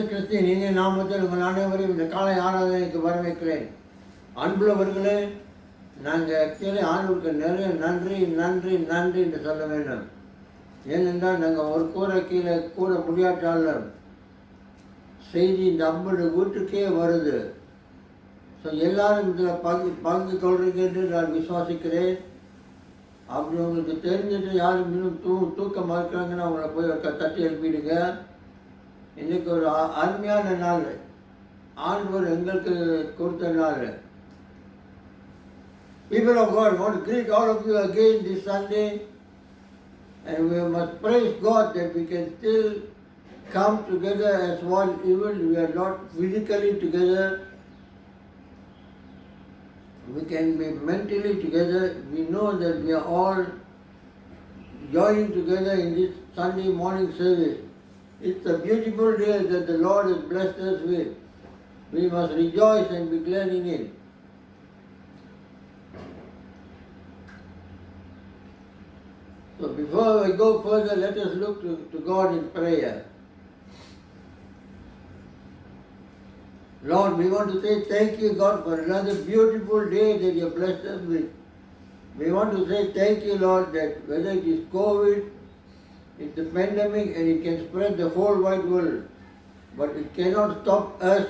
கிறிஸ்துவின் இனிய நாமத்தில் உங்கள் அனைவரையும் இந்த காலை ஆராதனைக்கு வரவேற்கிறேன். அன்புள்ளவர்களே, நாங்கள் ஆக்சுவலி ஆண்டவருக்கு நிறைய நன்றி நன்றி நன்றி என்று சொல்ல வேண்டும். ஏனென்றால் நாங்கள் ஒரு கூரை கீழே கூட முடியாட்டாலும் செய்தி இந்த 50 வீட்டுக்கே வருது. ஸோ எல்லாரும் இதில் பங்கு கொள்றீங்க என்று நான் விசுவாசிக்கிறேன். அப்படி உங்களுக்கு தெரிஞ்சுட்டு யாரும் இன்னும் தூக்கமாக இருக்கிறாங்கன்னா அவங்கள போய் தட்டி எழுப்பிடுங்க. இன்றைக்கி ஒரு அருமையான நாள், ஆண்டவர் எங்களுக்கு கொடுத்த நாள். People of God, I want to greet all of you again this Sunday, and we must praise God that we can still come together as one, even we are not physically together. We can be mentally together. We know that we are all joining together in this Sunday morning service. It's a beautiful day that the Lord has blessed us with. We must rejoice and be glad in it. So before we go further, let us look to God in prayer. Lord, we want to say thank you, God, for another beautiful day that you have blessed us with. We want to say thank you, Lord, that whether it is COVID, it's a pandemic and it can spread the whole wide world, but it cannot stop us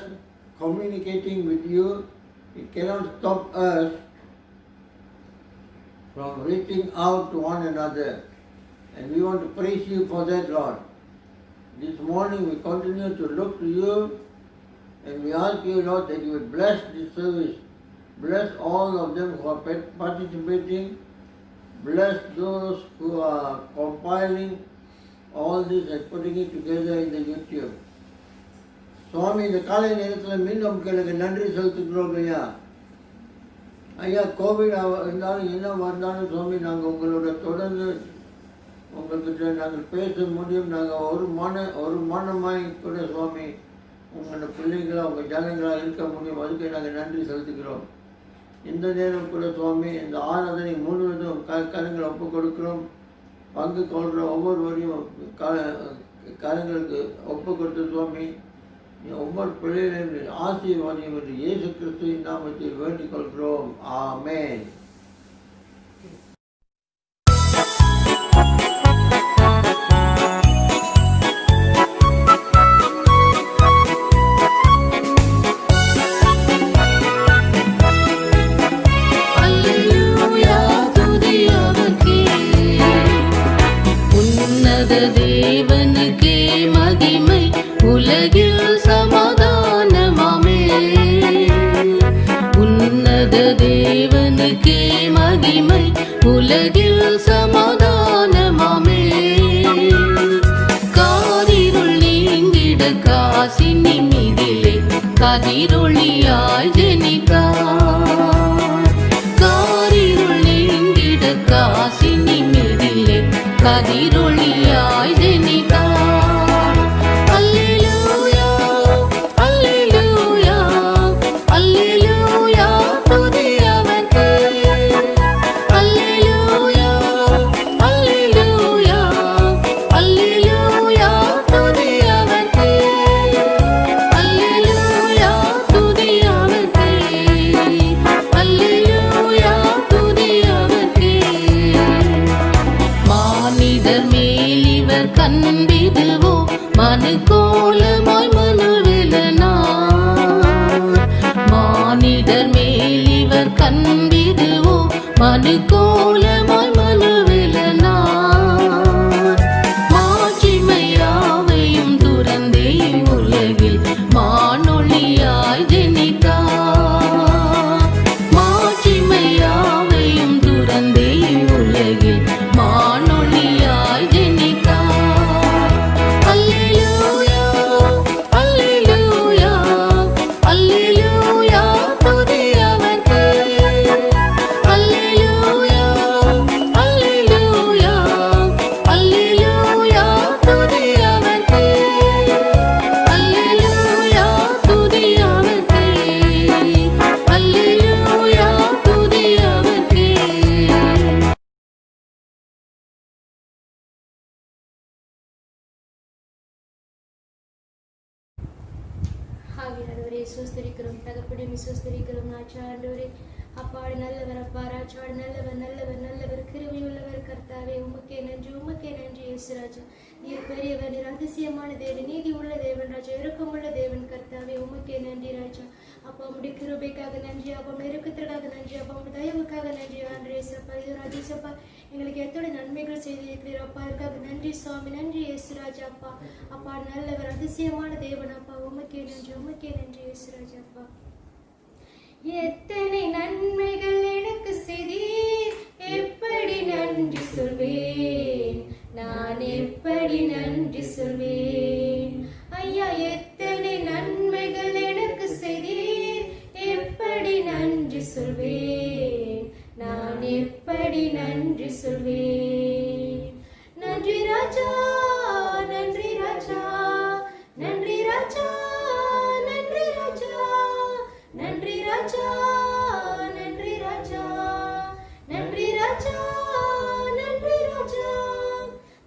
communicating with you. It cannot stop us from reaching out to one another. And we want to praise you for that, Lord. This morning we continue to look to you and we ask you, Lord, that you would bless this service. Bless all of them who are participating. Bless those who are compiling all this and putting it together in the YouTube. சுவாமி, இந்த காலை நேரத்தில் மீண்டும் உங்களுக்கு நன்றி செலுத்துகிறோம் ஐயா. ஐயா, Covid இருந்தாலும் என்ன வந்தாலும் சுவாமி, நாங்கள் உங்களோட தொடர்ந்து உங்கள்கிட்ட நாங்கள் பேச முடியும். நாங்கள் ஒரு மனமாய் கூட சுவாமி உங்களோட பிள்ளைகளாக உங்கள் ஜனங்களாக இருக்க முடியும். அதுக்கு நாங்கள் நன்றி செலுத்துகிறோம். இந்த நேரம் கூட சுவாமி, இந்த ஆராதனை முழுவதும் கரங்களை ஒப்பு கொடுக்கிறோம். பங்கு கொள்கிற ஒவ்வொருவரையும் கரங்களுக்கு ஒப்பு கொடுத்து சுவாமி, ஒவ்வொரு பிள்ளைகளையும் ஆசீர்வாதியும் என்று இயேசு கிறிஸ்துவின் நாமத்தில் வேண்டிக் கொள்கிறோம். ஆமென். தேவனுக்கே மகிமை, உலகில் சமாதானமாமே. உன்னத தேவனுக்கே மகிமை, உலகில் சமாதானமாமே. காரிருள் நீங்கிட காசி நிமிதிலே கதிரொளியாய் ஜெனித்தார். காரிருள் நீங்கிட காசி நிமிதிலே கதிரொளியாய் ஜெனித்தார். அல்லேலூயா, அல்லேலூயா, அல்லேலூயா, துதியவர்க்கு. அல்லேலூயா, அல்லேலூயா, அல்லேலூயா, துதியவர்க்கு. அல்லேலூயா, துதியவர்க்கு. அல்லேலூயா, துதியவர்க்கு. மானிடர் ஆவியானவரே சோஸ்தரிக்கிறோம், தகப்பனே சோஸ்தரிக்கிறோம். ராஜா ஆண்டவரே அப்பாடு நல்லவர், அப்பா ராஜாடு நல்லவர் நல்லவர் நல்லவர், கிருபை உள்ளவர் கர்த்தாவே. உமக்கே நன்றி, உமக்கே நன்றி இயேசு ராஜா. நீர் பெரியவர், நீர் அதிசயமான தேவன், நீதி உள்ள தேவன் ராஜா, இரக்கமுள்ள தேவன் கர்த்தாவே. உமக்கே நன்றி ராஜா. அப்பா உடைய கிருபைக்காக நன்றி, அப்பா நெருக்கத்திற்காக நன்றி, அப்பா உடைய தயவுக்காக நன்றி ஆண்டவரே. சப்பா இது ஒரு அதிசப்பா, எங்களுக்கு எத்தோட நன்மைகள் செய்திருக்கிறீர் அப்பா, இருக்காக நன்றி சுவாமி, நன்றி இயேசு ராஜா. அப்பா அப்பா நல்லவர், அதிசயமான தேவன் அப்பா. உமக்கே நன்றி, உமக்கே நன்றி இயேசு ராஜா. அப்பா எத்தனை நன்மைகள் எனக்கு செய்தீர், எப்படி நன்றி சொல்வேன், நான் எப்படி நன்றி சொல்வேன். ஐயா எத்தனை நன்மைகள் எனக்கு செய்தீர், எப்படி நன்றி சொல்வேன், நான் எப்படி நன்றி சொல்வேன். நன்றி ராஜா, நன்றி ராஜா, நன்றி ராஜா, நன்றி ராஜா, நன்றி ராஜா, நன்றி ராஜா, நன்றி ராஜா, நன்றி ராஜா.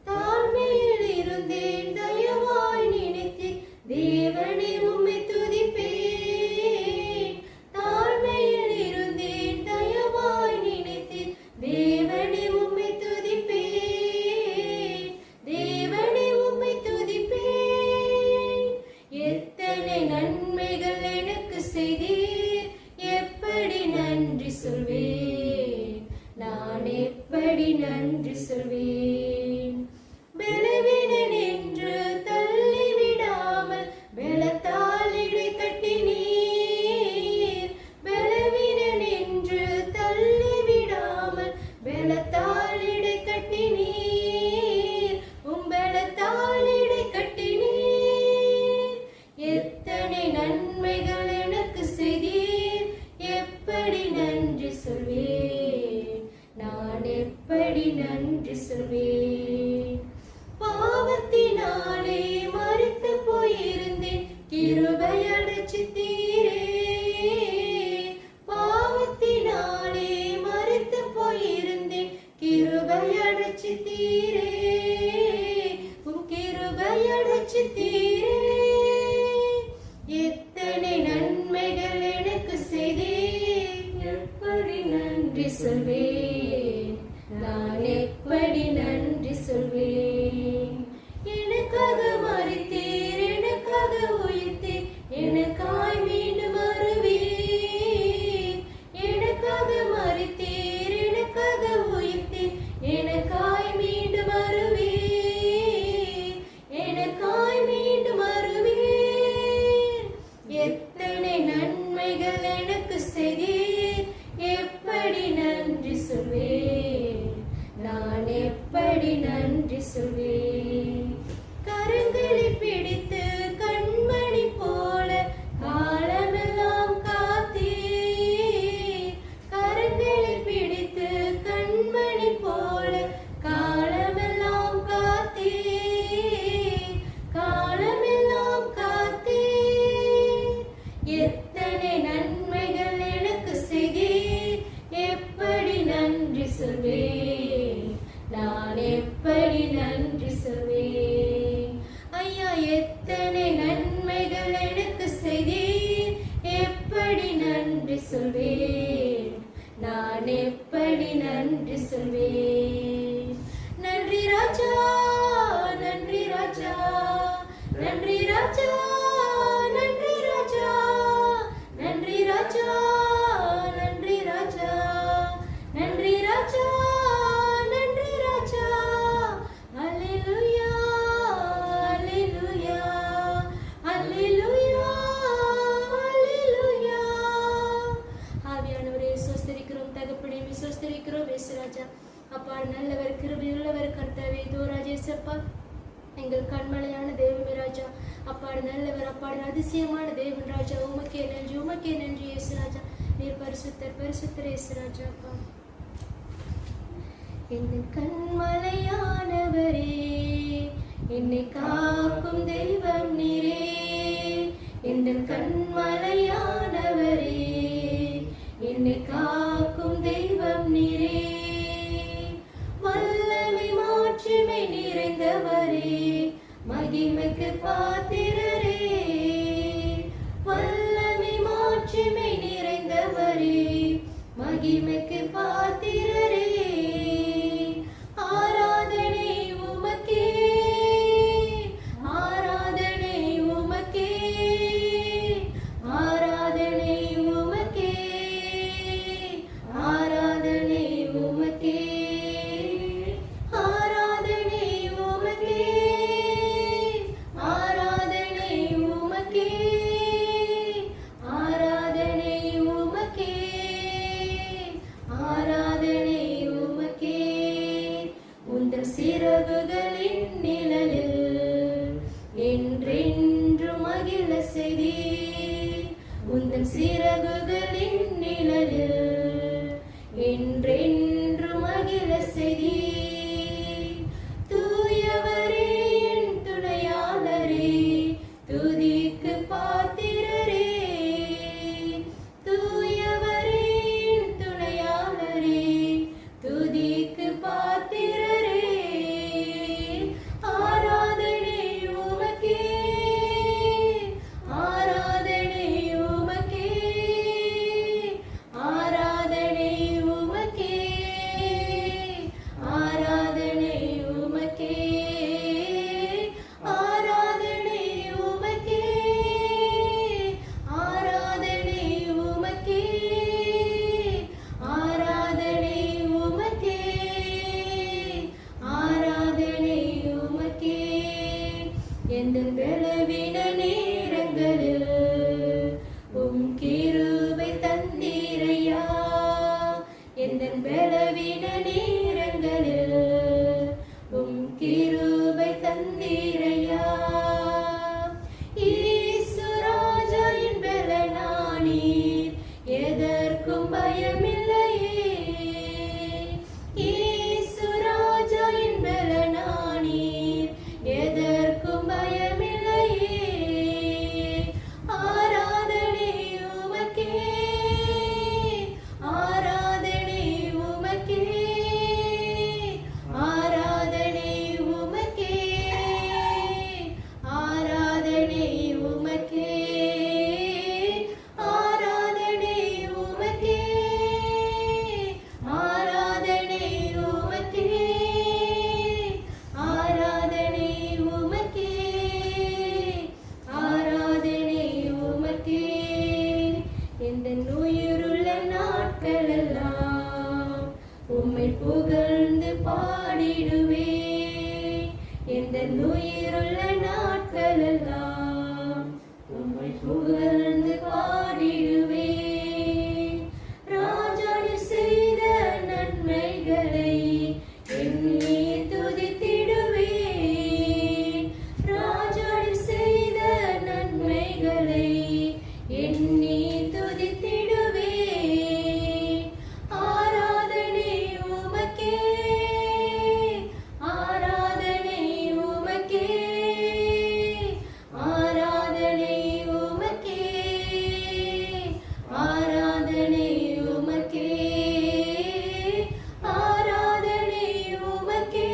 தாழ்மையில் இருந்தேன், தயவாய் நினைத்தேன், தேவனே உம்மை துதிப்பேன். தாழ்மையில் இருந்தேன், தயவாய் நினைத்தேன், தேவனே உம்மை துதிப்பேன், தேவனே உம்மை துதிப்பேன். எத்தனை நன்மைகள் எனக்கு செய்தீர், எப்படி நன்றி சொல்வேன், நான் எப்படி நன்றி சொல்வேன். பலவீனன் என்று தள்ளிவிடாமல் பலத்தால் இடை கட்டினீர், பலவீனன் என்று தள்ளிவிடாமல் பலத்தால் இடை கட்டினீர், பலத்தால் இடை கட்டினீர். எத்தனை நன்மைகள் எனக்கு செய்தீர், எப்படி நன்றி சொல்வேன், நான் எப்படி நன்றி சொல்வேன். பாவத்தினாலே மரித்து போயிருந்தேன், கிருபை அடைச்சித்தீரே. பாவத்தினாலே மரித்து போயிருந்தேன், கிருபை அடைச்சித்தீரே, கிருபை அடைச்சித்தீரே. எத்தனை நன்மைகள் எனக்கு செய்தீர், எப்படி நன்றி சொல்வேன், நான் எப்படி நன்றி சொல்வேன். எனக்காக மரித்தீர், எனக்காக உயிர்த்தீர், எனக்காய் மீண்டும் வருவீர். எனக்காக மரித்தீர், எனக்காக உயிர்த்தீர், எனக்காய் மீண்டும் வருவீர், எனக்காய் மீண்டும் வருவீர். எத்தனை நன்மைகள் எனக்கு செய்தீர், எப்படி நன்றி சொல்வேன், நான் எப்படி நன்றி சொல்வேன். கரங்களை பிடித்து கண்மணி போல காலமெல்லாம் காத்தீர், கரங்களை பிடித்து கண்மணி போல காலமெல்லாம் காத்தீர், காலமெல்லாம் காத்தீர். எத்தனை நன்மைகள் எனக்கு செய்தீர், எப்படி நன்றி சொல்வேன், நான் எப்படி நன்றி சொல்வேன். ஐயா எத்தனை நன்மைகள் எனக்கு செய்தீர், எப்படி நன்றி சொல்வேன், நான் எப்படி நன்றி சொல்வேன். நன்றி ராஜா, நன்றி ராஜா, நன்றி ராஜா, நன்றி ராஜா, நன்றி ராஜா, நன்றி ராஜா, நன்றி ராஜா, நன்றி ராஜா. அல்லேலூயா, அல்லேலூயா, அல்லேலூயா, அல்லேலூயா. ஆவியானவரே சோஸ்தரிக்கிறோம், தகப்பனே சோஸ்தரிக்கிறோம் இயேசு ராஜா. அப்பா நல்லவர், கிருபையுள்ளவர் கர்த்தாவே. இதோ ராஜேசப்பா எங்கள் கண்மலையான தேவமே ராஜா. அப்பாடு நல்லவர், அப்பாடு அதிசயமான தேவன் ராஜா. உமக்கே நன்றி, உமக்கே நன்றி இயேசு ராஜா. நீர் பரிசுத்தர், பரிசுத்தர் இயேசு ராஜா. அப்பா எங்கள் கண்மலையானவரே, என்னை காக்கும் தெய்வம் நீரே. எங்கள் கண்மலையானவரே, என்னை காக்கும் தெய்வம் நீரே. வல்லமை மாட்சிமை நிறைந்தவரே, மகிமைக்கு பாத்திரரே. உந்தன் சிறகுகளின் நிழலில் என்றென்று மகிழ செய்தீர். தூயவரே என் துணையாளரே, துதிக்கு பாத்திரரே. தூயவரே என் துணையாளரே, துதிக்கு பாத்திரரே. ஆராதனை உமக்கே, ஆராதனை உமக்கே, ஆராதனை உமக்கே, ஆராதனை உமக்கே, ஆராதனை உமக்கே, ஆராதனை உமக்கே, ஆராதனை உமக்கே, ஆராதனை உமக்கே. எந்தன் பலவீன நேரங்களில் உம் கிருபை தந்தீரையா. எந்தன் பலவீன நேரங்களில் உம் கிருபை தந்தீரையா. இயேசு ராஜா என் பலனானீர், எதற்கும் பயமில்லையே. இயேசு ராஜா என் பலனானீர், எதற்கும் பயமில்லையே. ஆராதனை உமக்கே, ஆராதனை உமக்கே, ஆராதனை உமக்கே, ஆராதனை உமக்கே, ஆராதனை உமக்கே, ஆராதனை உமக்கே, ஆராதனை உமக்கே, ஆராதனை உமக்கே. எந்தன் உயிருள்ள நாட்களெல்லாம் உம்மை புகழ்ந்து பாடிடுவேன். எந்தன் உயிருள்ள நாட்களெல்லாம் உம்மை புகழ்ந்து பாடிடுவேன். ராஜாடி செய்த நன்மைகளை எண்ணி துதித்திடுவேன். ராஜாடி செய்த நன்மைகளை எண்ணி துதித்திடுவேன். ஆராதனை உமக்கே, ஆராதனை உமக்கே, ஆராதனை உமக்கே, ஆராதனை உமக்கே, ஆராதனை உமக்கே,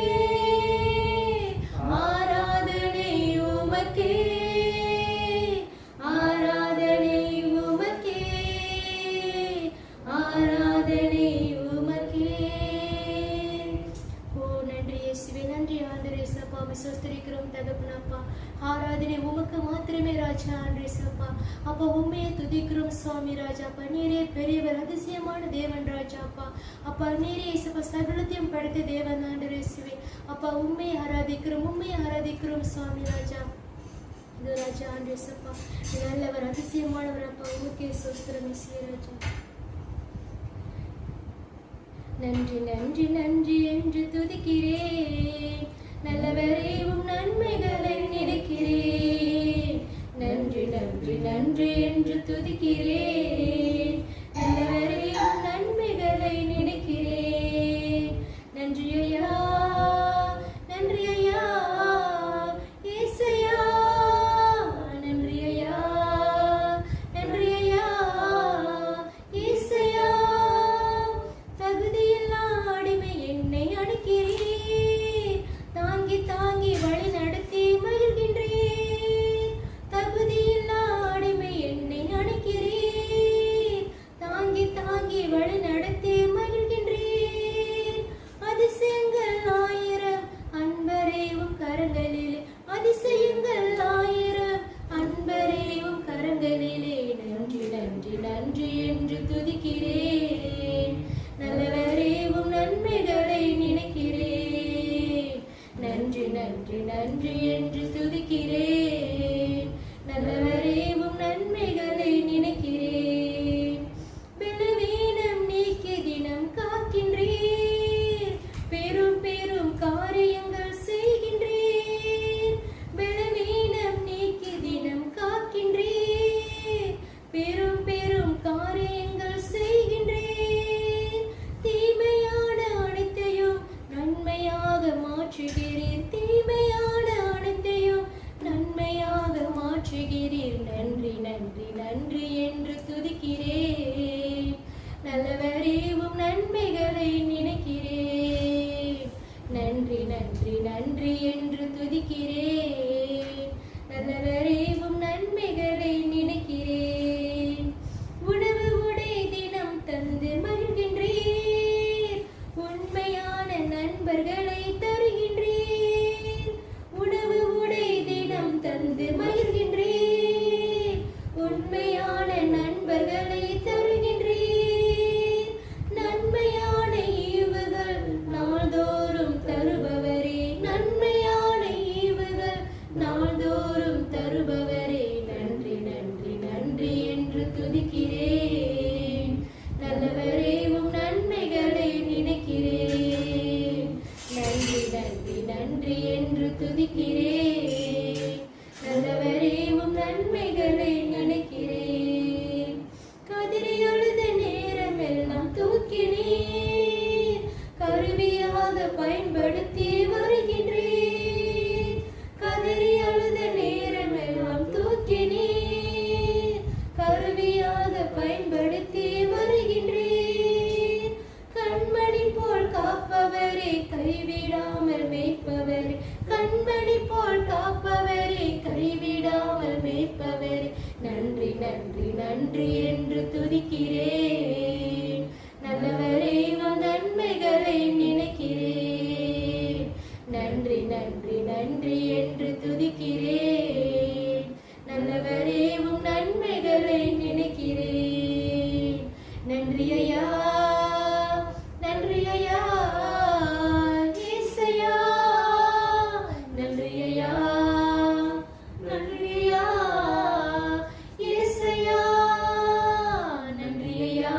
ஆராதனை உமக்கே, ஆராதனை உமக்கே, ஆராதனை உமக்கே. ஓ நன்றி இயேசுவே, நன்றி ஆண்டவரே. இயேசப்பா உம்மை ஸ்தோத்திரிக்கிறோம் தகப்பனப்பா. ஆராதனை உமக்கு மாத்திரமே ராஜா. ஆண்டவரே இயேசப்பா, அப்பா உம்மையே துதிக்கிறோம் சுவாமி ராஜாப்பா. நீரே பெரியவர், அதிசயமான தேவன் ராஜாப்பா. அப்பா நீரே இயேசப்பா சகலத்தையும் படைத்த தேவன் ஆண்டவரே இயேசுவே. அப்பா உம்மையை ஆராதிக்கிறோம், உம்மையை ஆராதிக்கிறோம் சுவாமி ராஜா. இது ராஜா ஆண்டவரே இயேசப்பா, நீர் நல்லவர், அதிசயமானவர் அப்பா. உமக்கே ஸ்தோத்திரம் இயேசுவே ராஜா. நன்றி நன்றி நன்றி என்று துதிக்கிறேன், நல்லவரே உம் நன்மைகளை நினைக்கிறேன். நன்றி நன்றி நன்றி என்று துதிக்கிறேன், நல்லவரே உம் நன்மைகளை நினைக்கிறேன். நன்றி ஐயா, நன்றி ஐயா, இயேசையா. நன்றி ஐயா, நன்றி ஐயா, இயேசையா. தகுதியில்லா அடிமை என்னை அணைக்கிறீர், தாங்கி தாங்கி வழி நடத்தி மகிழ்கின்றீர். தகுதியில்லா அடிமை என்னை அணைக்கிறீர், தாங்கி தாங்கி வழி நடத்தி மகிழ்கின்றீர். அதிசயங்கள் ஆயிரம் அன்பரேவும் கரங்களிலே, அதிசயங்கள் ஆயிரம் அன்பரேவும் கரங்களிலே. நன்றி நன்றி நன்றி என்று துதிக்கிறேன், நல்லவரேவும் நன்மைகளை நினைக்கிறேன். நன்றி நன்றி நன்றி என்று துதிக்கிறேன், நல்லவரேவும் நன்மைகளை நினைக்கிறேன். பலவீனம் நீக்கி தினம் காக்கின்றீர், பெரும் பெரும் காரியங்கள் செய்கின்றீர். பலவீனம் நீக்கி தினம் காக்கின்றீர், பெரும் நன்றி நன்றி என்று துதிக்கிறேன். நல்லவரே உம் நன்மைகளை நினைக்கிறேன். நன்றி நன்றி நன்றி என்று துதிக்கிறேன். நல்லவரே உம் நன்மைகளை நினைக்கிறேன். உணவு உடை தினம் தந்து மகிழ்கின்றீர். உண்மையான நண்பர்களை தருகின்றீர். உணவு உடை தினம் தந்து மகிழ்கின்றீர். உண்மையான நண்பர்களை தருகின்றீர். நன்மையான ஈவுகள் நாள்தோறும் தருபவரே. நன்மையான ஈவுகள் நாள்தோறும் தருபவரே. நன்றி நன்றி நன்றி என்று துதிக்கிறேன். நல்லவரே உம் நன்மைகளை நினைக்கிறேன். நன்றி நன்றி நன்றி என்று துதிக்கிறேன். நல்லவரே உம் நன்மைகளை நினைக்கிறேன். கதறி அழுத நேரமெல்லாம் தூக்கினீர். கருவியாக பயன்படுத்தி வருகின்றேன். கதறி அழுத நேரமெல்லாம் தூக்கினீர். கருவியாக பயன்படுத்தி வருகின்றேன். கண்மணி போல் காப்பவரே, கைவிடாமல் மேய்ப்பவரே. கண்மணி போல் காப்பவரே, கைவிடாமல் மேய்ப்பவரே. நன்றி நன்றி நன்றி என்று துதிக்கிறேன். நல்லவரே உம் நன்மைகளை நினைக்கிறேன். நன்றி நன்றி நன்றி என்று துதிக்கிறேன். நல்லவரே உம் நன்மைகளை நினைக்கிறேன். நன்றி ஐயா, நன்றி ஐயா, இயேசையா. நன்றி ஐயா, நன்றி ஐயா, இயேசையா. நன்றி ஐயா,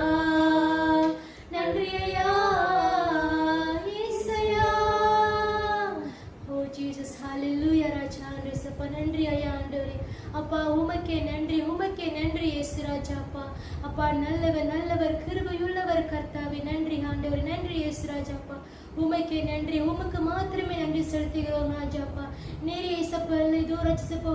நன்றி ஐயா, இயேசையா. ஓ ஜீசஸ், ஹalleluya ராஜா. இயேசுப்பா நன்றி ஐயா ஆண்டவரே. அப்பா உமக்கே நன்றி, உமக்கே நன்றி இயேசு ராஜா. அப்பா அப்பா நல்லவர் நல்லவர் கிருபையுள்ளவர் கர்த்தாவே. நன்றி ஆண்டவரே, நன்றி இயேசு ராஜா. அப்பா உமக்கே நன்றி, உமக்கு மாத்திரமே நன்றி செலுத்துகிறோம் ராஜா. அப்பா நேரே இயேசப்பா தூராஜசப்பா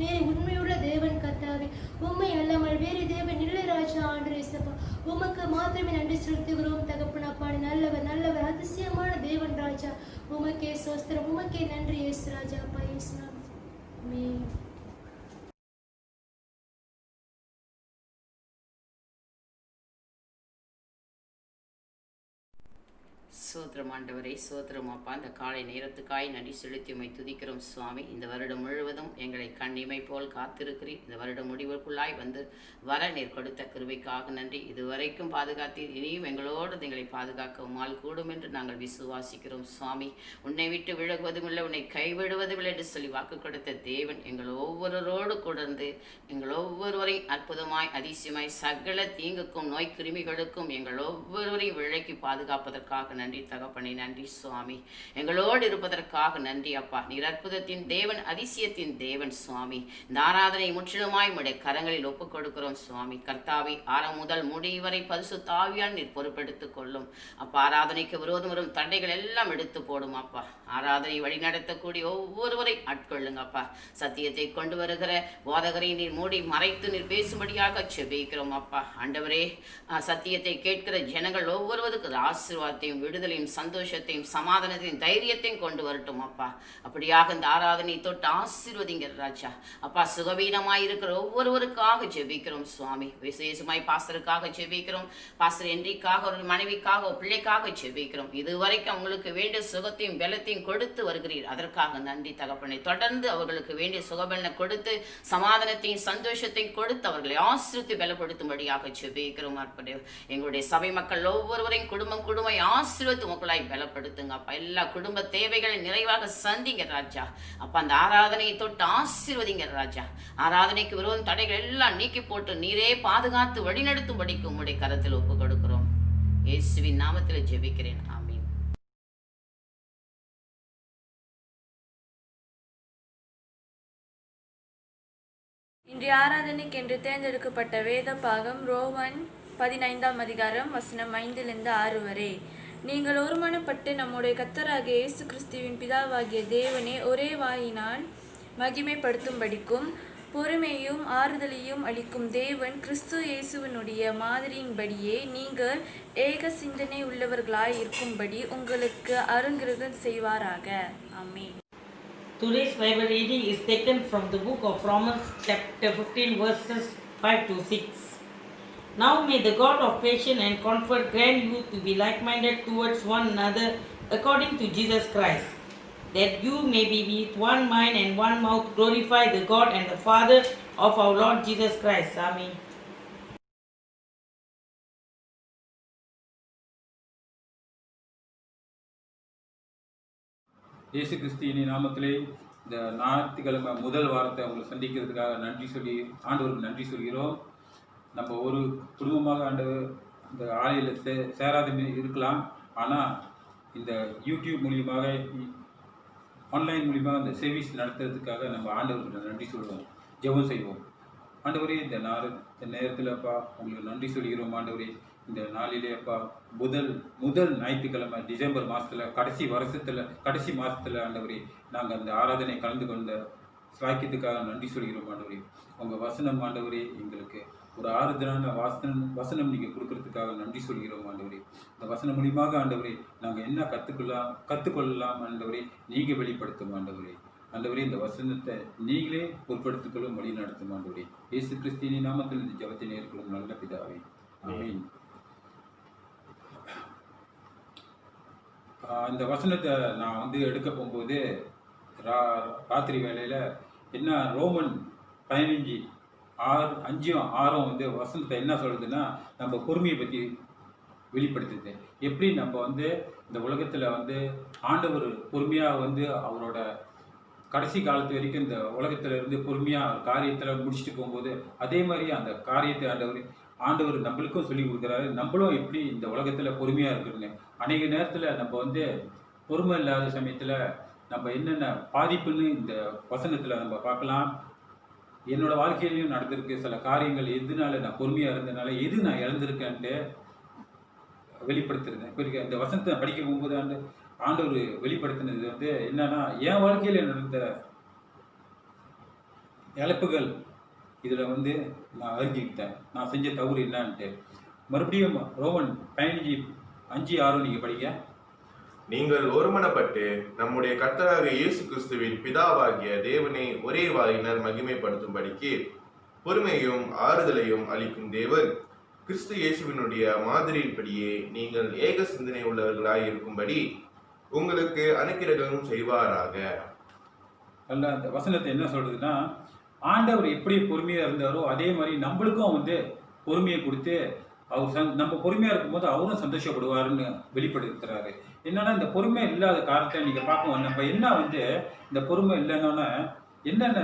நேரே உண்மையுள்ள தேவன் கர்த்தாவே. உண்மை அல்லாமல் வேறு தேவன் இல்லை ராஜா. ஆண்டு இயேசப்பா உமக்கு மாத்திரமே நன்றி செலுத்துகிறோம் தகப்பனப்பா. நல்லவர் நல்லவர் அதிசயமான தேவன் ராஜா. உமக்கே சோஸ்திரம், உமக்கே நன்றி இயேசு ராஜா. அப்பா இயேசு ஆமென். சோத்திரம் ஆண்டவரே, சோத்திரம் அப்பா. இந்த காலை நேரத்துக்காய் நன்றி செலுத்தி உம்மை துதிக்கிறோம் சுவாமி. இந்த வருடம் முழுவதும் எங்களை கண்ணிமை போல் காத்திருக்கிறீர். இந்த வருடம் முடிவுக்குள்ளாய் வந்து வர நீர் கொடுத்த கிருபைக்காக நன்றி. இதுவரைக்கும் பாதுகாத்தீர், இனியும் எங்களோடு எங்களை பாதுகாக்க உம்மால் கூடும் என்று நாங்கள் விசுவாசிக்கிறோம் சுவாமி. உன்னை விட்டு விலகுவதும் இல்லை, உன்னை கைவிடுவதும் இல்லை என்று சொல்லி வாக்கு கொடுத்த தேவன் எங்கள் ஒவ்வொருவரோடு கூடந்து எங்கள் ஒவ்வொருவரையும் அற்புதமாய் அதிசயமாய் சகல தீங்குக்கும் நோய் கிருமிகளுக்கும் எங்கள் ஒவ்வொருவரையும் விலக்கி பாதுகாப்பதற்காக நன்றி தகப்பனே. நன்றி சுவாமி, எங்களோடு இருப்பதற்காக நன்றி அப்பா. நீர் அற்புதத்தின் தேவன், அதிசயத்தின் தேவன் சுவாமி. இந்த ஆராதனை முற்றிலுமாய் உம்முடைய கரங்களில் ஒப்புக் கொடுக்கிறோம் சுவாமி. கர்த்தாவை ஆரம் முதல் முடிவு வரை பரிசுத்த ஆவியால் நீர் பொறுப்பெடுத்துக் கொள்ளும் அப்பா. ஆராதனைக்கு விரோதம் வரும் தடைகள் எல்லாம் எடுத்து போடும் அப்பா. ஆராதனை வழி நடத்தக்கூடிய ஒவ்வொருவரை ஆட்கொள்ளுங்க அப்பா. சத்தியத்தை கொண்டு வருகிற போதகரை நீர் மூடி மறைத்து நீர் பேசும்படியாக செபிக்கிறோம் அப்பா. ஆண்டவரே, சத்தியத்தை கேட்கிற ஜனங்கள் ஒவ்வொருவருக்கு ஆசீர்வாதத்தையும் விடுதலையும் சந்தோஷத்தையும் சமாதானத்தையும் தைரியத்தையும் கொண்டு வரட்டும் அப்பா. அப்படியாக இந்த ஆராதனை தொட்டு ஆசீர்வதிங்க ராஜா. அப்பா, சுகவீனமாய் இருக்கிற ஒவ்வொருவருக்காக ஜெபிக்கிறோம் சுவாமி. விசேஷமாய் பாஸ்டருக்காக ஜெபிக்கிறோம். பாஸ்டர் என்றிக்காக, ஒரு மனைவிக்காக, ஒரு பிள்ளைக்காக ஜெபிக்கிறோம். இதுவரைக்கும் அவங்களுக்கு வேண்டிய சுகத்தையும் பலத்தையும் கொடுத்து வருகிறீர், அதற்காக நன்றி தகப்பனே. தொடர்ந்து அவர்களுக்கு வேண்டிய சுகபலனை கொடுத்து சமாதானத்தையும் சந்தோஷத்தையும் கொடுத்து அவர்களை ஆசீர்வதித்து பலப்படுத்தும்படியாக ஜெபிக்கிறோம் அற்புதே. எங்களுடைய சபை மக்கள் ஒவ்வொருவரையும் குடும்பம் ஆசீர்வதித்து உங்களாய் பலப்படுத்துங்க அப்பா. எல்லா குடும்ப தேவைகளை நிறைவாக சந்திங்க ராஜா. அப்ப அந்த ஆராதனையை தொட்டு ஆசீர்வதிங்க ராஜா. ஆராதனைக்கு விரோதம் தடைகள் எல்லாம் நீக்கி போட்டு நீரே பாதுகாத்து வழிநடத்தும்படிக்கு உம்முடைய கரத்தில் ஒப்பு கொடுக்கிறோம். இயேசுவின் நாமத்தில் ஜெபிக்கிறேன், ஆமென். இன்றைய ஆராதனைக்கென்று தேர்ந்தெடுக்கப்பட்ட வேத பாகம் ரோமன் 15ஆம் அதிகாரம் வசனம் 5-6 வரை. நீங்கள் ஒருமனப்பட்டு நம்முடைய கர்த்தராகிய இயேசு கிறிஸ்துவின் பிதாவாகிய தேவனே ஒரே வாயினால் மகிமைப்படுத்தும்படிக்கும் பொறுமையும் ஆறுதலையும் அளிக்கும் தேவன் கிறிஸ்து இயேசுவினுடைய மாதிரியின்படியே நீங்கள் ஏக சிந்தனை உள்ளவர்களாய் இருக்கும்படி உங்களுக்கு அருங்கிருகம் செய்வாராக. ஆமென். Today's Bible reading is taken from the book of Romans chapter 15 verses 5 to 6. Now may the God of patience and comfort grant you to be like-minded towards one another according to Jesus Christ, that you may be with one mind and one mouth glorify the God and the Father of our Lord Jesus Christ. Amen. இயேசு கிறிஸ்துவின் நாமத்திலே இந்த ஞாயிற்றுக்கிழமை முதல் வாரத்தை உங்களை சந்திக்கிறதுக்காக நன்றி சொல்லி ஆண்டவருக்கு நன்றி சொல்கிறோம். நம்ம ஒரு குடும்பமாக ஆண்டவர் இந்த ஆலயில் சேராத இருக்கலாம், ஆனால் இந்த யூடியூப் மூலியமாக ஆன்லைன் மூலியமாக இந்த சர்வீஸ் நடத்துறதுக்காக நம்ம ஆண்டவருக்கு நன்றி சொல்லுவோம், ஜெபம் செய்வோம். ஆண்டவரே இந்த நேரத்தில் அப்பா உங்களுக்கு நன்றி சொல்கிறோம். ஆண்டவரே இந்த நாளிலே அப்பா முதல் ஞாயிற்றுக்கிழமை டிசம்பர் மாதத்தில் கடைசி மாதத்தில் ஆண்டவரே நாங்கள் அந்த ஆராதனை கலந்து கொண்ட சாக்கியத்துக்காக நன்றி சொல்கிறோம். ஆண்டவரே உங்கள் வசனம் ஆண்டவரே எங்களுக்கு ஒரு ஆறுதலான வசனம் நீங்கள் கொடுக்கறதுக்காக நன்றி சொல்கிறோம். ஆண்டவரே இந்த வசனம் மூலியமாக ஆண்டவரே நாங்கள் என்ன கற்றுக்கொள்ளலாம் ஆண்டவரே நீங்கள் வெளிப்படுத்தும். ஆண்டவரே இந்த வசனத்தை நீங்களே பொருட்படுத்திக்கொள்ளும் வழி நடத்தும். ஆண்டவரே இயேசு கிறிஸ்துவின் நாமத்தில் இந்த ஜெபத்தை நேர்கொள்ளும் நல்ல பிதாவே, ஆமென். இந்த வசனத்தை நான் எடுக்க போகும்போது ராத்திரி வேளையில் என்ன ரோமன் 15:5-6 வசனத்தை என்ன சொல்றதுன்னா நம்ம பொறுமையை பற்றி வெளிப்படுத்துது. எப்படி நம்ம இந்த உலகத்தில் ஆண்டவர் பொறுமையாக அவரோட கடைசி காலத்து வரைக்கும் இந்த உலகத்தில் இருந்து பொறுமையாக காரியத்தில் முடிச்சுட்டு போகும்போது அதே மாதிரி அந்த காரியத்தை ஆண்டவர் நம்மளுக்கும் சொல்லி கொடுக்குறாரு. நம்மளும் எப்படி இந்த உலகத்தில் பொறுமையாக இருக்குன்னு அநேக நேரத்தில் நம்ம பொறுமை இல்லாத சமயத்தில் நம்ம என்னென்ன பாதிப்புன்னு இந்த வசனத்தில் நம்ம பார்க்கலாம். என்னோட வாழ்க்கையிலையும் நடந்திருக்கு சில காரியங்கள், எதுனால நான் பொறுமையாக இருந்ததுனால எது நான் இழந்திருக்கேன்ட்டு வெளிப்படுத்துறேன். இப்போ இந்த வசனத்தை படிக்க போகும்போது ஆண்டவர் வெளிப்படுத்தினது என்னன்னா என் வாழ்க்கையில் நடந்த இழப்புகள் இதில் நான் அறிஞ்சிக்கிட்டேன், நான் செஞ்ச தவறு என்னான்ட்டு. மறுபடியும் ரோமன் 15:5-6 நீங்கள் படிக்க. நீங்கள் ஒருமனப்பட்டு நம்முடைய கர்த்தராகிய இயேசு கிறிஸ்துவின் பிதாவாகிய தேவனை ஒரே வாயினர் மகிமைப்படுத்தும்படிக்கு பொறுமையும் ஆறுதலையும் அளிக்கும் தேவன் கிறிஸ்து இயேசுவினுடைய மாதிரியின்படியே நீங்கள் ஏக சிந்தனை உள்ளவர்களாய் இருக்கும்படி உங்களுக்கு அனுக்கிரகம் செய்வாராக. அல்ல அந்த வசனத்தை என்ன சொல்றதுன்னா ஆண்டவர் எப்படி பொறுமையா இருந்தாரோ அதே மாதிரி நம்மளுக்கும் பொறுமையை கொடுத்து அவர் நம்ம பொறுமையா இருக்கும்போது அவரும் சந்தோஷப்படுவாருன்னு வெளிப்படுத்துறாரு. என்னன்னா இந்த பொறுமை இல்லாத காரணத்தை நீங்க பார்க்கணும். நம்ம என்ன இந்த பொறுமை இல்லைன்னா என்னென்ன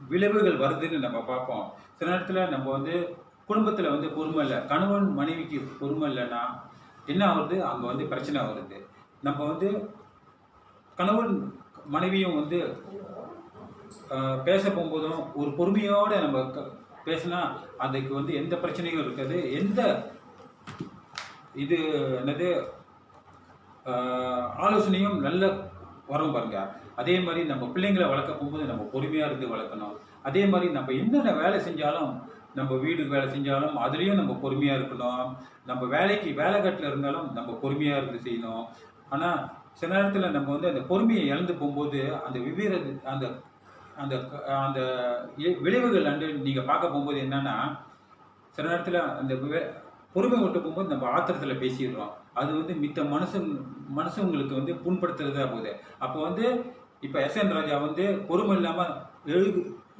விளைவுகள் வருதுன்னு நம்ம பார்ப்போம். சில நேரத்தில் நம்ம குடும்பத்தில் பொறுமை இல்லை, கணவன் மனைவிக்கு பொறுமை இல்லைன்னா என்ன ஆகுது, அங்கே பிரச்சனை வருது. நம்ம கணவன் மனைவியும் பேச போகும்போதும் ஒரு பொறுமையோடு நம்ம பேசினா அதுக்கு எந்த பிரச்சனையும் இருக்காது, எந்த இது என்னது ஆலோசனையும் நல்ல வரும் பாருங்க. அதே மாதிரி நம்ம பிள்ளைங்களை வளர்க்க போகும்போது நம்ம பொறுமையாக இருந்து வளர்க்கணும். அதே மாதிரி நம்ம என்னென்ன வேலை செஞ்சாலும், நம்ம வீடு வேலை செஞ்சாலும் அதுலேயும் நம்ம பொறுமையாக இருக்கணும். நம்ம வேலைக்காட்டில் இருந்தாலும் நம்ம பொறுமையாக இருந்து செய்யணும். ஆனால் சில நேரத்தில் நம்ம அந்த பொறுமையை இழந்து போகும்போது அந்த அந்த அந்த விளைவுகள் நீங்கள் பார்க்க போகும்போது என்னன்னா சில நேரத்தில் அந்த பொறுமை விட்டு போகும்போது நம்ம ஆத்திரத்தில் பேசிடுறோம். அது மித்த மனுஷங்களுக்கு புண்படுத்துறதா போகுது. அப்போ இப்போ எஸ்என் ராஜா பொறுமை இல்லாமல்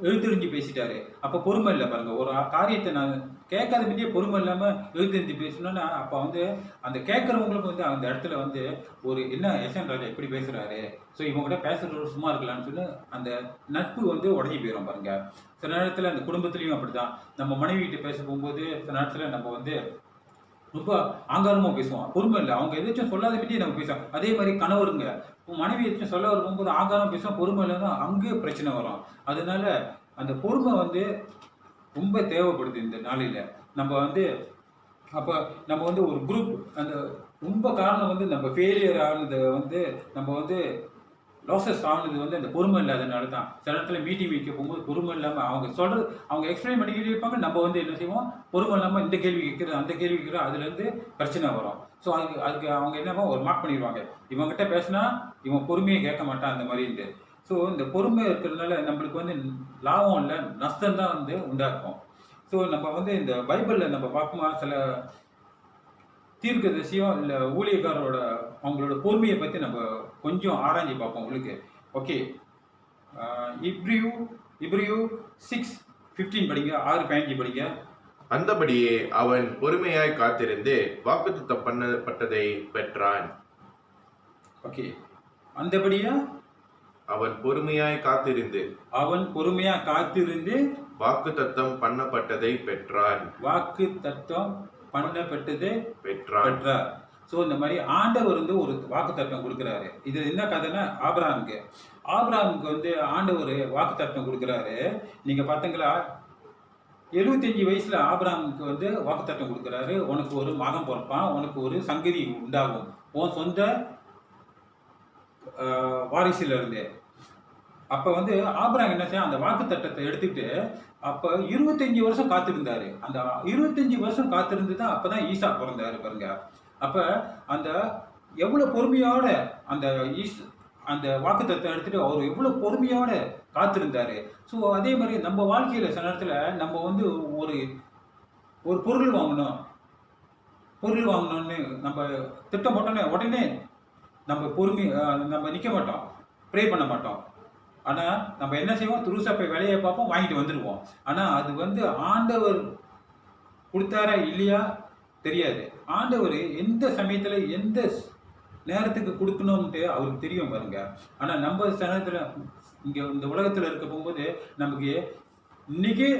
எழுத்தறிஞ்சு பேசிட்டாரு. அப்போ பொறுமை இல்லை பாருங்க. ஒரு காரியத்தை நான் கேட்காத பற்றியே பொறுமை இல்லாமல் எழுத்தறிஞ்சு பேசணும்னா அப்போ அந்த கேட்குறவங்களுக்கு அந்த இடத்துல ஒரு என்ன எஸ்என் ராஜா எப்படி பேசுறாரு, ஸோ இவங்ககிட்ட பேசுறது சும்மா இருக்கலாம்னு சொல்லி அந்த நட்பு உடஞ்சி போயிடும் பாருங்க. சில நேரத்தில் அந்த குடும்பத்துலேயும் அப்படிதான். நம்ம மனைவிகிட்ட பேச போகும்போது சில நேரத்தில் நம்ம ரொம்ப ஆங்காரமாக பேசுவோம், பொறுமை இல்லை. அவங்க எதாச்சும் சொல்லாத பற்றியே நம்ம பேசுவோம். அதே மாதிரி கணவருங்க மனைவி எதாச்சும் சொல்ல வரும்போது ஆங்காரம் பேசுவோம், பொறுமை இல்லைன்னா அங்கேயே பிரச்சனை வரும். அதனால அந்த பொறுமை ரொம்ப தேவைப்படுது இந்த நாளையில். நம்ம அப்போ நம்ம ஒரு குரூப் அந்த ரொம்ப காரணம் நம்ம ஃபெயிலியர் ஆனது நம்ம லாசஸ் ஆனது வந்து அந்த பொறுமை இல்லாதனால தான். சில இடத்துல மீட்டிங் வைக்க போகும்போது பொறுமை இல்லாமல் அவங்க எக்ஸ்பிளைன் பண்ணிக்கிட்டே இருப்பாங்க. நம்ம வந்து என்ன செய்வோம், பொறுமை இல்லாமல் இந்த கேள்வி கேட்குறது அந்த கேள்வி கேட்குறது, அதுலேருந்து பிரச்சனை வரும். ஸோ அதுக்கு அவங்க என்னவோ ஒரு மார்க் பண்ணிடுவாங்க, இவங்ககிட்ட பேசினா இவன் பொறுமையை கேட்க மாட்டான் அந்த மாதிரின்ட்டு. ஸோ இந்த பொறுமை இருக்கிறதுனால நம்மளுக்கு வந்து லாபம் இல்லை, நஷ்டம் தான் வந்து உண்டாக்கும். ஸோ நம்ம வந்து இந்த பைபிளில் நம்ம பார்க்கும்போது சில தீர்க்கதரிசியும் இல்லை ஊழியக்காரோட அவங்களோட பொறுமையை பற்றி நம்ம கொஞ்சம் ஆராய்ச்சி பார்ப்போம் உங்களுக்கு. ஓகே, இப்ரியூ 6:15 படிங்க, 6:15 படிங்க. அந்தபடியே அவன் பொறுமையாய் காத்திருந்து வாக்குத்தத்தம் பண்ணப்பட்டதை பெற்றான். ஓகே, அந்தபடியா அவன் பொறுமையாய் காத்திருந்து வாக்குத்தத்தம் பண்ணப்பட்டதை பெற்றான். வாக்குத்தத்தம் பண்ணப்பட்டதை பெற்றான். பெற்றார். ஸோ இந்த மாதிரி ஆண்டவர் வந்து ஒரு வாக்குத்தத்தம் கொடுக்குறாரு. இது என்ன கதைன்னா ஆபிரகாமுக்கு வந்து ஆண்டவர் வாக்குத்தத்தம் கொடுக்குறாரு. நீங்க பார்த்தீங்களா, 75 வயசுல ஆபிரகாமுக்கு வந்து வாக்குத்தத்தம் கொடுக்குறாரு. உனக்கு ஒரு மகன் பிறப்பான், உனக்கு ஒரு சங்கதி உண்டாகும், உன் சொந்த வாரிசுல இருந்து. அப்ப வந்து ஆபிரகாம் என்ன செய்ய, அந்த வாக்குத்தத்தத்தை எடுத்துக்கிட்டு அப்ப 25 வருஷம் காத்திருந்தாரு. அந்த 25 வருஷம் காத்திருந்து தான் அப்பதான் ஈசா பிறந்தாரு பாருங்க. அப்ப அந்த எவ்வளவு பொறுமையோட அந்த வாக்குத்தத்தத்தை எடுத்துட்டு அவர் எவ்வளவு பொறுமையோட காத்திருந்தாரு. ஸோ அதே மாதிரி நம்ம வாழ்க்கையில சில நேரத்துல நம்ம வந்து ஒரு பொருள் வாங்கணும்னு நம்ம திட்டம் போட்டோன்னே உடனே நம்ம நிக்க மாட்டோம், ப்ரே பண்ண மாட்டோம். ஆனா நம்ம என்ன செய்வோம், துருசா போய் வேலையை பார்ப்போம், வாங்கிட்டு வந்துடுவோம். ஆனா அது வந்து ஆண்டவர் கொடுத்தாரா இல்லையா தெரியாது. ஆண்டவர் எந்த சமயத்துல எந்த நேரத்துக்கு கொடுக்கணும்ட்டு அவருக்கு தெரியும் பாருங்க. ஆனா நம்ம சமயத்துல இங்க இந்த உலகத்துல இருக்க போகும்போது நமக்கு இன்னைக்கே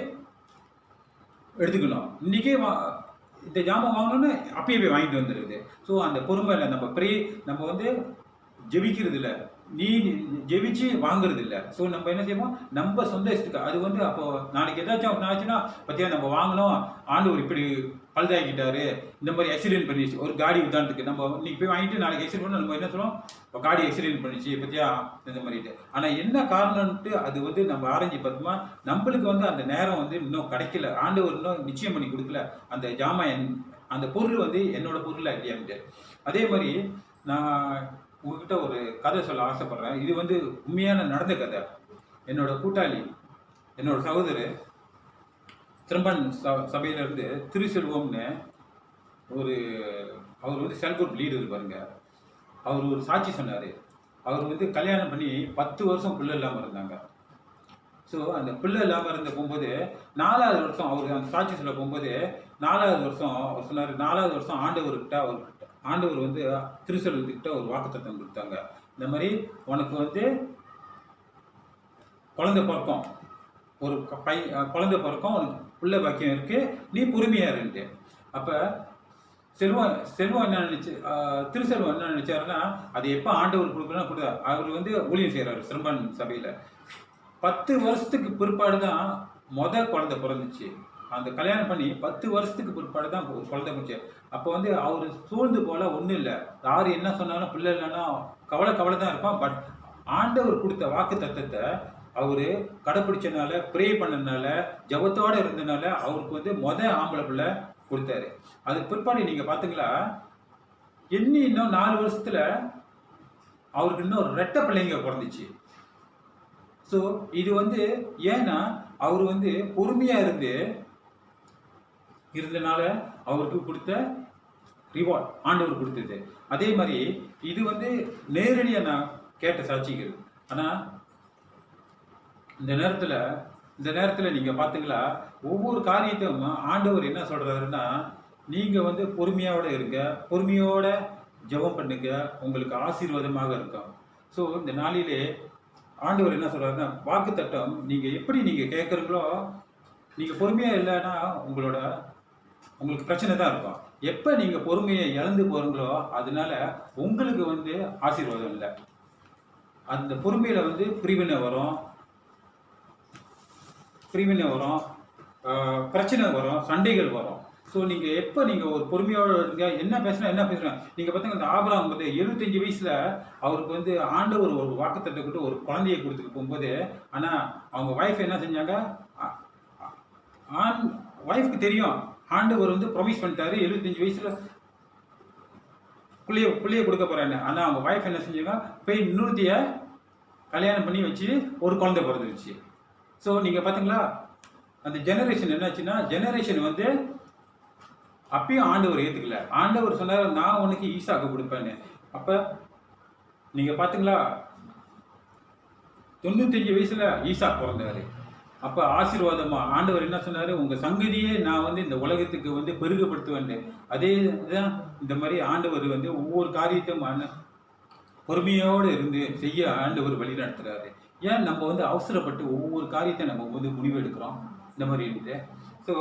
எடுத்துக்கணும், இன்னைக்கே இந்த ஜாமான் வாங்கணும்னு அப்பயே போய் வாங்கிட்டு வந்துடுது. ஸோ அந்த பொறுமை இல்லை, நம்ம வந்து ஜெபிக்கிறது இல்லை, நீ ஜெபிச்சு வாங்குறது இல்லை. ஸோ நம்ம என்ன செய்வோம், நம்ம சொந்த இஷ்டத்துக்கு அது வந்து அப்போ நாளைக்கு ஏதாச்சும் ஆச்சுன்னா பத்தியா நம்ம வாங்கணும், ஆண்டவர் இப்படி பழுதாக்கிட்டாரு, இந்த மாதிரி ஆக்சிடென்ட் பண்ணிச்சு ஒரு காடி உதாரணத்துக்கு, நம்ம இன்னைக்கு போய் வாங்கிட்டு நாளைக்கு ஆக்சிடென்ட் பண்ண நம்ம என்ன சொல்லுவோம், காடி ஆக்சிடென்ட் பண்ணிச்சு பத்தியா இந்த மாதிரிட்டு. ஆனால் என்ன காரணம்ட்டு அது வந்து நம்ம ஆராய்ச்சி பார்த்தோமா, நம்மளுக்கு வந்து அந்த நேரம் வந்து இன்னும் கிடைக்கல, ஆண்டவர் இன்னும் நிச்சயம் பண்ணி கொடுக்கல அந்த ஜாமான், அந்த பொருள் வந்து என்னோட பொருளா இல்லையான்ட்டு. அதே மாதிரி நான் உங்ககிட்ட ஒரு கதை சொல்ல ஆசைப்படுறேன். இது வந்து உண்மையான நடந்த கதை. என்னோட கூட்டாளி, என்னோட சகோதரர் திரும்பன் சபையிலிருந்து திருசெல்வம்னு அவர் வந்து செல்ஃப் குரூப் லீடர் பாருங்க. அவர் ஒரு சாட்சி சொன்னார். அவர் வந்து கல்யாணம் பண்ணி 10 வருஷம் பிள்ளை இல்லாமல் இருந்தாங்க. ஸோ அந்த பிள்ளை இல்லாமல் இருந்த போகும்போது 4வது வருஷம் அவர் அந்த சாட்சி சொல்ல போகும்போது 4வது வருஷம் அவர் சொன்னார், 4வது வருஷம் ஆண்டவர் வந்து திருச்செல்வத்துக்கிட்ட ஒரு வாக்குத்தத்தம் கொடுத்தாங்க. இந்த மாதிரி உனக்கு வந்து குழந்தை பிறக்கும், உனக்கு பிள்ளை பாக்கியம் இருக்கு, நீ பொறுமையா இருந்து. அப்ப செல்வம் என்ன நினைச்சு, திருச்செல்வம் என்ன நினைச்சாருன்னா, அது எப்ப ஆண்டவர் கொடுக்கணும் கொடுத்தா, அவர் வந்து ஊழியம் செய்யறாரு சிரம்பன் சபையில. 10 வருஷத்துக்கு பிற்பாடு தான் குழந்தை பிறந்துச்சு. அந்த கல்யாணம் பண்ணி 10 வருஷத்துக்கு பிற்பாடு தான் ஒரு குழந்தை பிடிச்சி. அப்போ வந்து அவர் சூழ்ந்து போல ஒன்றும் இல்லை, யார் என்ன சொன்னாலும் பிள்ளை இல்லைன்னா கவலை தான் இருப்பான். பட் ஆண்டவர் கொடுத்த வாக்கு தத்தத்தை அவரு கடைப்பிடிச்சனால, ப்ரே பண்ணனால, ஜபத்தோட இருந்தனால அவருக்கு வந்து ஆம்பளை பிள்ளை கொடுத்தாரு. அதுக்கு பிற்பாடு நீங்க பாத்தீங்களா, இன்னும் 4 வருஷத்துல அவருக்கு இன்னும் 2 பிள்ளைங்க பிறந்துச்சு. ஸோ இது வந்து ஏன்னா அவர் வந்து பொறுமையா இருந்தனால அவருக்கு கொடுத்த ரிவார்ட் ஆண்டவர் கொடுத்தது. அதே மாதிரி இது வந்து நேரடியாக நான் கேட்ட சாட்சிகள். ஆனால் இந்த நேரத்தில் நீங்கள் பார்த்தீங்களா, ஒவ்வொரு காரியத்தையும் ஆண்டவர் என்ன சொல்றாருன்னா, நீங்கள் வந்து பொறுமையோட இருங்க, பொறுமையோட ஜெபம் பண்ணுங்க, உங்களுக்கு ஆசீர்வாதமாக இருக்கும். ஸோ இந்த நாளிலே ஆண்டவர் என்ன சொல்றாருன்னா, வாக்கு தட்டம் நீங்கள் எப்படி நீங்கள் கேட்குறீங்களோ, நீங்கள் பொறுமையாக இல்லைன்னா உங்களுக்கு பிரச்சனை தான் இருக்கும். எப்போ நீங்கள் பொறுமையை இழந்து போகிறீங்களோ அதனால உங்களுக்கு வந்து ஆசீர்வாதம் இல்லை. அந்த பொறுமையில் வந்து பிரிவினை வரும், பிரச்சனை வரும், சண்டைகள் வரும். ஸோ நீங்கள் எப்போ நீங்கள் ஒரு பொறுமையோடு இருங்க, என்ன பேசுகிறேன். நீங்கள் பார்த்தீங்கன்னா இந்த ஆபிரகாம் வந்து 75 வயசில் அவருக்கு வந்து ஆண்டவர் ஒரு வாக்குத்தத்தத்தை கொடுத்து ஒரு குழந்தையை கொடுத்துட்டு போகும்போது, ஆனால் அவங்க ஒய்ஃப் என்ன செஞ்சாங்க, ஒய்ஃப்க்கு தெரியும் ஆண்டவர் வந்து ப்ரொமிஸ் பண்ணிட்டாரு 75 வயசில் புள்ளைய கொடுக்க போறான்னு. ஆனால் அவங்க ஒய்ஃப் என்ன செஞ்சாங்க, போய் இன்னொருத்திய கல்யாணம் பண்ணி வச்சு ஒரு குழந்தை பிறந்துருச்சு. ஸோ நீங்கள் பார்த்தீங்களா அந்த ஜெனரேஷன் என்னாச்சுன்னா, ஜெனரேஷன் வந்து அப்பயும் ஆண்டவர் ஏற்றுக்கல. ஆண்டவர் சொன்னார் நான் உனக்கு ஈசாக்கு கொடுப்பேன்னு. அப்போ நீங்கள் பார்த்தீங்களா 95 வயசுல ஈசாக் பிறந்தாரு. அப்போ ஆசீர்வாதமா ஆண்டவர் என்ன சொன்னார், உங்கள் சங்கதியே நான் வந்து இந்த உலகத்துக்கு வந்து பெருகப்படுத்துவேன். அதே தான் இந்த மாதிரி ஆண்டவர் வந்து ஒவ்வொரு காரியத்தையும் பொறுமையோடு இருந்து செய்ய ஆண்டவர் வழி நடத்துறாரு. ஏன் நம்ம வந்து அவசரப்பட்டு ஒவ்வொரு காரியத்தை நம்ம வந்து முடிவெடுக்கிறோம் இந்த மாதிரி இருந்து. ஸோ